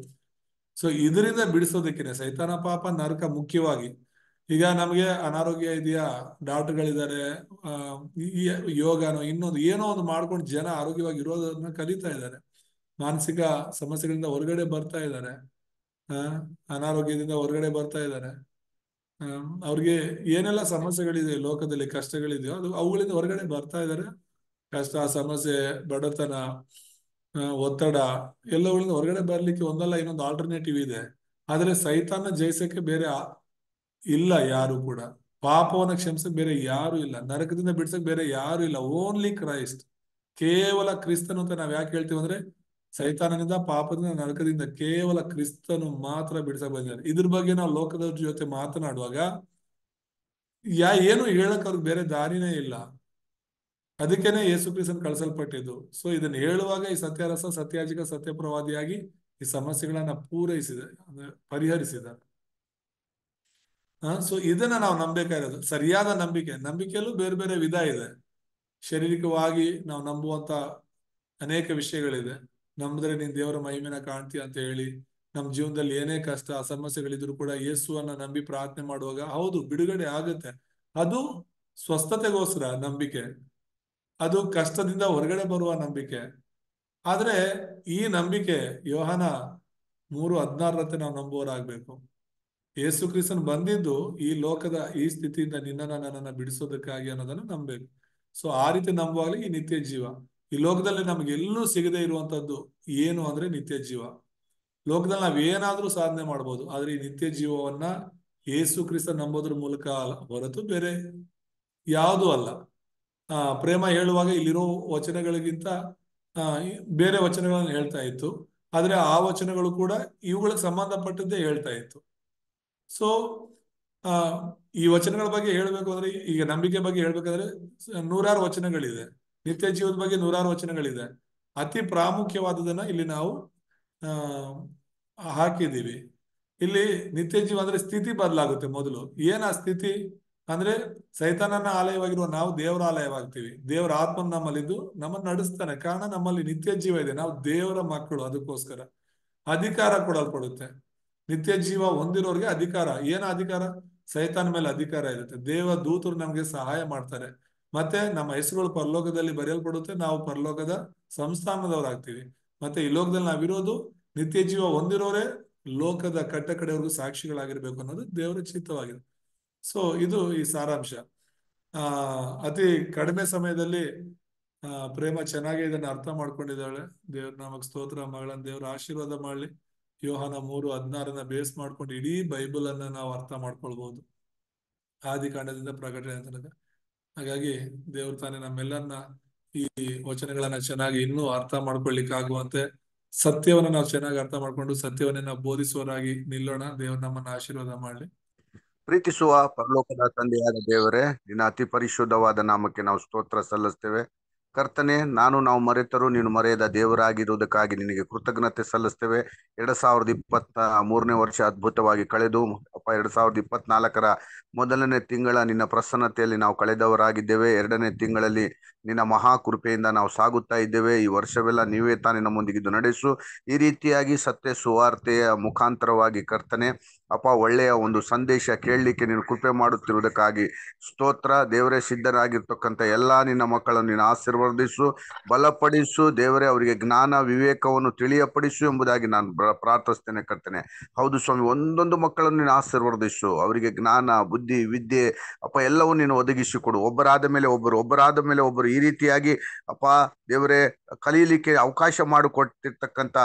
ಸೊ ಇದರಿಂದ ಬಿಡಿಸೋದಕ್ಕೇನೆ ಸೈತಾನ, ಪಾಪ, ನರಕ ಮುಖ್ಯವಾಗಿ. ಈಗ ನಮ್ಗೆ ಅನಾರೋಗ್ಯ ಇದೆಯಾ, ಡಾಕ್ಟರ್ಗಳಿದ್ದಾರೆ, ಈ ಯೋಗನೋ ಇನ್ನೊಂದು ಏನೋ ಒಂದು ಮಾಡ್ಕೊಂಡು ಜನ ಆರೋಗ್ಯವಾಗಿ ಇರೋದನ್ನ ಕಲಿತಾ ಇದ್ದಾರೆ. ಮಾನಸಿಕ ಸಮಸ್ಯೆಗಳಿಂದ ಹೊರಗಡೆ ಬರ್ತಾ ಇದ್ದಾರೆ, ಅನಾರೋಗ್ಯದಿಂದ ಹೊರಗಡೆ ಬರ್ತಾ ಇದ್ದಾರೆ. ಅವ್ರಿಗೆ ಏನೆಲ್ಲ ಸಮಸ್ಯೆಗಳಿದೆ ಲೋಕದಲ್ಲಿ, ಕಷ್ಟಗಳಿದೆಯೋ ಅವುಗಳಿಂದ ಹೊರಗಡೆ ಬರ್ತಾ ಇದ್ದಾರೆ. ಕಷ್ಟ, ಸಮಸ್ಯೆ, ಬಡತನ, ಒತ್ತಡ ಎಲ್ಲವುಗಳಿಂದ ಹೊರಗಡೆ ಬರ್ಲಿಕ್ಕೆ ಒಂದಲ್ಲ ಇನ್ನೊಂದು ಆಲ್ಟರ್ನೇಟಿವ್ ಇದೆ. ಆದ್ರೆ ಸೈತಾನ ಜಯಿಸಕ್ಕೆ ಬೇರೆ ಇಲ್ಲ ಯಾರು ಕೂಡ. ಪಾಪವನ್ನ ಕ್ಷಮಿಸಕ್ ಬೇರೆ ಯಾರು ಇಲ್ಲ. ನರಕದಿಂದ ಬಿಡ್ಸಕ್ ಬೇರೆ ಯಾರು ಇಲ್ಲ. Only Christ. ಕೇವಲ ಕ್ರಿಸ್ತನು ಅಂತ ನಾವ್ ಯಾಕೆ ಹೇಳ್ತೀವಿ ಅಂದ್ರೆ, ಸೈತಾನನಿಂದ, ಪಾಪದಿಂದ, ನರಕದಿಂದ ಕೇವಲ ಕ್ರಿಸ್ತನು ಮಾತ್ರ ಬಿಡಿಸಕ್ ಬಂದಿದ್ದಾರೆ. ಇದ್ರ ಬಗ್ಗೆ ನಾವು ಲೋಕದವ್ರ ಜೊತೆ ಮಾತನಾಡುವಾಗ ಏನು ಹೇಳಕ್ ಅವ್ರಿಗೆ ಬೇರೆ ದಾರಿನೇ ಇಲ್ಲ. ಅದಕ್ಕೇನೆ ಯೇಸು ಕ್ರಿಸ್ತನ್ ಕಳ್ಸಲ್ಪಟ್ಟಿದ್ದು. ಸೊ ಇದನ್ನ ಹೇಳುವಾಗ ಈ ಸತ್ಯರಸ, ಸತ್ಯಾಜಿಕ, ಸತ್ಯಪ್ರವಾದಿಯಾಗಿ ಈ ಸಮಸ್ಯೆಗಳನ್ನ ಪೂರೈಸಿದೆ, ಅಂದ್ರೆ ಪರಿಹರಿಸಿದ್ದಾರೆ. ಸೊ ಇದನ್ನ ನಾವು ನಂಬೇಕಾಗಿರೋದು ಸರಿಯಾದ ನಂಬಿಕೆ. ನಂಬಿಕೆಯಲ್ಲೂ ಬೇರೆ ಬೇರೆ ವಿಧ ಇದೆ. ಶಾರೀರಿಕವಾಗಿ ನಾವು ನಂಬುವಂತ ಅನೇಕ ವಿಷಯಗಳಿದೆ. ನಂಬಿದ್ರೆ ನೀನ್ ದೇವರ ಮಹಿಮೆನ ಕಾಣ್ತೀಯ ಅಂತ ಹೇಳಿ ನಮ್ ಜೀವನದಲ್ಲಿ ಏನೇ ಕಷ್ಟ, ಸಮಸ್ಯೆಗಳಿದ್ರು ಕೂಡ ಯೇಸುವನ್ನ ನಂಬಿ ಪ್ರಾರ್ಥನೆ ಮಾಡುವಾಗ ಹೌದು ಬಿಡುಗಡೆ ಆಗುತ್ತೆ. ಅದು ಸ್ವಸ್ಥತೆಗೋಸ್ಕರ ನಂಬಿಕೆ, ಅದು ಕಷ್ಟದಿಂದ ಹೊರಗಡೆ ಬರುವ ನಂಬಿಕೆ. ಆದ್ರೆ ಈ ನಂಬಿಕೆ ಯೋಹಾನ 3:16 ನಾವು ನಂಬುವರಾಗ್ಬೇಕು. ಯೇಸು ಕ್ರಿಸ್ತನ್ ಬಂದಿದ್ದು ಈ ಲೋಕದ ಈ ಸ್ಥಿತಿಯಿಂದ ನಿನ್ನನ್ನ ನನ್ನನ್ನ ಬಿಡಿಸೋದಕ್ಕಾಗಿ ಅನ್ನೋದನ್ನ ನಂಬಬೇಕು. ಸೊ ಆ ರೀತಿ ನಂಬುವಾಗಲೇ ಈ ನಿತ್ಯ ಜೀವ. ಈ ಲೋಕದಲ್ಲಿ ನಮ್ಗೆ ಎಲ್ಲೂ ಸಿಗದೆ ಇರುವಂತದ್ದು ಏನು ಅಂದ್ರೆ ನಿತ್ಯ ಜೀವ. ಲೋಕದಲ್ಲಿ ನಾವ್ ಏನಾದ್ರೂ ಸಾಧನೆ ಮಾಡ್ಬೋದು, ಆದ್ರೆ ಈ ನಿತ್ಯ ಜೀವವನ್ನ ಯೇಸು ಕ್ರಿಸ್ತ ನಂಬೋದ್ರ ಮೂಲಕ ಹೊರತು ಬೇರೆ ಯಾವುದೂ ಅಲ್ಲ. ಪ್ರೇಮ ಹೇಳುವಾಗ ಇಲ್ಲಿರೋ ವಚನಗಳಿಗಿಂತ ಬೇರೆ ವಚನಗಳನ್ನ ಹೇಳ್ತಾ ಇತ್ತು. ಆದ್ರೆ ಆ ವಚನಗಳು ಕೂಡ ಇವುಗಳಿಗೆ ಸಂಬಂಧಪಟ್ಟದ್ದೇ ಹೇಳ್ತಾ ಇತ್ತು. ಸೊ ಈ ವಚನಗಳ ಬಗ್ಗೆ ಹೇಳ್ಬೇಕು ಅಂದ್ರೆ, ಈಗ ನಂಬಿಕೆ ಬಗ್ಗೆ ಹೇಳ್ಬೇಕಂದ್ರೆ 100 ವಚನಗಳಿದೆ. ನಿತ್ಯ ಜೀವದ ಬಗ್ಗೆ 100 ವಚನಗಳಿದೆ. ಅತಿ ಪ್ರಾಮುಖ್ಯವಾದದನ್ನ ಇಲ್ಲಿ ನಾವು ಹಾಕಿದೀವಿ. ಇಲ್ಲಿ ನಿತ್ಯ ಜೀವ ಅಂದ್ರೆ ಸ್ಥಿತಿ ಬದಲಾಗುತ್ತೆ. ಮೊದಲು ಏನ ಸ್ಥಿತಿ ಅಂದ್ರೆ, ಸೈತಾನನ ಆಲಯವಾಗಿರುವ ನಾವು ದೇವರ ಆಲಯವಾಗ್ತೀವಿ. ದೇವರ ಆತ್ಮನ್ ನಮ್ಮಲ್ಲಿದ್ದು ನಮ್ಮನ್ನ ನಡೆಸ್ತಾನೆ. ಕಾರಣ ನಮ್ಮಲ್ಲಿ ನಿತ್ಯ ಜೀವ ಇದೆ, ನಾವು ದೇವರ ಮಕ್ಕಳು. ಅದಕ್ಕೋಸ್ಕರ ಅಧಿಕಾರ ಕೊಡಲ್ಪಡುತ್ತೆ. ನಿತ್ಯ ಜೀವ ಹೊಂದಿರೋರ್ಗೆ ಅಧಿಕಾರ. ಏನ ಅಧಿಕಾರ? ಸೈತಾನ ಮೇಲೆ ಅಧಿಕಾರ ಇರುತ್ತೆ. ದೇವ ದೂತರು ನಮ್ಗೆ ಸಹಾಯ ಮಾಡ್ತಾರೆ. ಮತ್ತೆ ನಮ್ಮ ಹೆಸರುಗಳು ಪರಲೋಕದಲ್ಲಿ ಬರೆಯಲ್ಪಡುತ್ತೆ. ನಾವು ಪರಲೋಕದ ಸಂಸ್ಥಾನದವರಾಗ್ತೀವಿ. ಮತ್ತೆ ಈ ಲೋಕದಲ್ಲಿ ನಾವಿರೋದು ನಿತ್ಯ ಜೀವ ಹೊಂದಿರೋರೆ ಲೋಕದ ಕಟ್ಟ ಕಡೆವರೆಗೂ ಸಾಕ್ಷಿಗಳಾಗಿರ್ಬೇಕು ಅನ್ನೋದು ದೇವರ ಚಿತ್ತವಾಗಿದೆ. ಸೊ ಇದು ಈ ಸಾರಾಂಶ. ಅತಿ ಕಡಿಮೆ ಸಮಯದಲ್ಲಿ ಪ್ರೇಮ ಚೆನ್ನಾಗಿ ಇದನ್ನ ಅರ್ಥ ಮಾಡ್ಕೊಂಡಿದ್ದಾಳೆ. ದೇವ್ರ ನಾಮಕ್ ಸ್ತೋತ್ರ. ಮಗಳನ್ನ ದೇವ್ರ ಆಶೀರ್ವಾದ ಮಾಡ್ಲಿ. ಯೋಹಾನ 3:16 ಬೇಸ್ ಮಾಡ್ಕೊಂಡು ಇಡೀ ಬೈಬಲ್ ಅನ್ನ ನಾವು ಅರ್ಥ ಮಾಡ್ಕೊಳ್ಬಹುದು, ಆದಿಕಾಂಡದಿಂದ ಪ್ರಕಟಣೆ ತನಕ. ಹಾಗಾಗಿ ದೇವ್ರ ತಾನೇ ನಮ್ಮೆಲ್ಲರನ್ನ ಈ ವಚನಗಳನ್ನ ಚೆನ್ನಾಗಿ ಇನ್ನೂ ಅರ್ಥ ಮಾಡ್ಕೊಳ್ಲಿಕ್ಕೆ ಆಗುವಂತೆ ಸತ್ಯವನ್ನ ನಾವು ಚೆನ್ನಾಗಿ ಅರ್ಥ ಮಾಡ್ಕೊಂಡು ಸತ್ಯವನ್ನೇ ನಾವು ಬೋಧಿಸುವವರಾಗಿ ನಿಲ್ಲೋಣ. ದೇವ್ರ ನಮ್ಮನ್ನ ಆಶೀರ್ವಾದ ಮಾಡ್ಲಿ. ಪ್ರೀತಿಸುವ ಪರಲೋಕದ ತಂದೆಯಾದ ದೇವರೇ, ನಿನ್ನ ಅತಿ ಪರಿಶುದ್ಧವಾದ ನಾಮಕ್ಕೆ ನಾವು ಸ್ತೋತ್ರ ಸಲ್ಲಿಸ್ತೇವೆ. ಕರ್ತನೆ, ನಾವು ಮರೆತರೂ ನೀನು ಮರೆಯದ ದೇವರಾಗಿರುವುದಕ್ಕಾಗಿ ನಿನಗೆ ಕೃತಜ್ಞತೆ ಸಲ್ಲಿಸ್ತೇವೆ. 2023ನೇ ವರ್ಷ ಅದ್ಭುತವಾಗಿ ಕಳೆದು 2024ರ ಮೊದಲನೇ ತಿಂಗಳ ನಿನ್ನ ಪ್ರಸನ್ನತೆಯಲ್ಲಿ ನಾವು ಕಳೆದವರಾಗಿದ್ದೇವೆ. 2ನೇ ತಿಂಗಳಲ್ಲಿ ನಿನ್ನ ಮಹಾಕೃಪೆಯಿಂದ ನಾವು ಸಾಗುತ್ತಾ ಇದ್ದೇವೆ. ಈ ವರ್ಷವೆಲ್ಲ ನೀವೇ ತಾನೇ ನಮ್ಮೊಂದಿಗಿದ್ದು ನಡೆಸು. ಈ ರೀತಿಯಾಗಿ ಸತ್ಯ ಸುವಾರ್ತೆಯ ಮುಖಾಂತರವಾಗಿ ಕರ್ತನೆ ಒಳ್ಳೆಯ ಒಂದು ಸಂದೇಶ ಕೇಳಲಿಕ್ಕೆ ನೀನು ಕೃಪೆ ಮಾಡುತ್ತಿರುವುದಕ್ಕಾಗಿ ಸ್ತೋತ್ರ. ದೇವರೇ, ಸಿದ್ಧರಾಗಿರ್ತಕ್ಕಂಥ ಎಲ್ಲ ನಿನ್ನ ಮಕ್ಕಳನ್ನು ನೀನು ಆಶೀರ್ವದಿಸು, ಬಲಪಡಿಸು. ದೇವರೇ, ಅವರಿಗೆ ಜ್ಞಾನ ವಿವೇಕವನ್ನು ತಿಳಿಯಪಡಿಸು ಎಂಬುದಾಗಿ ನಾನು ಪ್ರಾರ್ಥಿಸ್ತೇನೆ ಕರ್ತನೆ. ಹೌದು ಸ್ವಾಮಿ, ಒಂದೊಂದು ಮಕ್ಕಳನ್ನು ನೀನು ಆಶೀರ್ವದಿಸು. ಅವರಿಗೆ ಜ್ಞಾನ, ಬುದ್ಧಿ, ವಿದ್ಯೆ ಎಲ್ಲವೂ ನೀನು ಒದಗಿಸಿಕೊಡು. ಒಬ್ಬರಾದ ಮೇಲೆ ಒಬ್ಬರು ಈ ರೀತಿಯಾಗಿ ದೇವರೇ ಕಲೀಲಿಕ್ಕೆ ಅವಕಾಶ ಮಾಡಿಕೊಟ್ಟಿರ್ತಕ್ಕಂಥ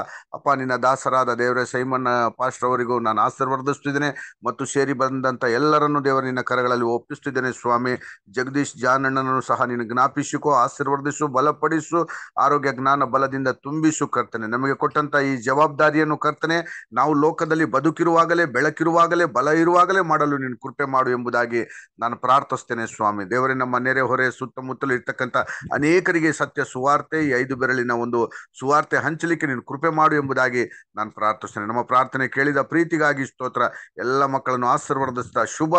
ನಿನ್ನ ದಾಸರಾದ ದೇವರೇ ಸೈಮನ್ ಪಾಸ್ಟರ್ ಅವರಿಗೂ ನಾನು ಆಶೀರ್ವದಿಸ್ತಿದ್ದೇನೆ ಮತ್ತು ಸೇರಿ ಬಂದಂತ ಎಲ್ಲರನ್ನು ದೇವರ ನಿನ್ನ ಕರಗಳಲ್ಲಿ ಒಪ್ಪಿಸ್ತಿದ್ದೇನೆ ಸ್ವಾಮಿ. ಜಗದೀಶ್ ಜಾನಣ್ಣನನ್ನು ಸಹ ನೀನು ಜ್ಞಾಪಿಸಿಕೋ, ಆಶೀರ್ವದಿಸು, ಬಲಪಡಿಸು, ಆರೋಗ್ಯ ಜ್ಞಾನ ಬಲದಿಂದ ತುಂಬಿಸು ಕರ್ತನೆ. ನಮಗೆ ಕೊಟ್ಟಂತ ಈ ಜವಾಬ್ದಾರಿಯನ್ನು ಕರ್ತನೆ ನಾವು ಲೋಕದಲ್ಲಿ ಬದುಕಿರುವಾಗಲೇ, ಬೆಳಕಿರುವಾಗಲೇ, ಬಲ ಇರುವಾಗಲೇ ಮಾಡಲು ನೀನು ಕೃಪೆ ಮಾಡು ಎಂಬುದಾಗಿ ನಾನು ಪ್ರಾರ್ಥಿಸ್ತೇನೆ ಸ್ವಾಮಿ. ದೇವರೇ, ನಮ್ಮ ನೆರೆ ಹೊರೆ ಸುತ್ತಮುತ್ತಲು ಇರ್ತಕ್ಕಂಥ ಅನೇಕರಿಗೆ ಸತ್ಯ ಸುವಾರ್ತೆ, ಈ 5 ಬೆರಳಿನ ಒಂದು ಸುವಾರ್ತೆ ಹಂಚಲಿಕ್ಕೆ ನೀನು ಕೃಪೆ ಮಾಡು ಎಂಬುದಾಗಿ ನಾನು ಪ್ರಾರ್ಥಿಸ್ತೇನೆ. ನಮ್ಮ ಪ್ರಾರ್ಥನೆ ಕೇಳಿದ ಪ್ರೀತಿಗಾಗಿ ಸ್ತೋತ್ರ. ಎಲ್ಲ ಮಕ್ಕಳನ್ನು ಆಶೀರ್ವದಿಸ್ತಾ ಶುಭ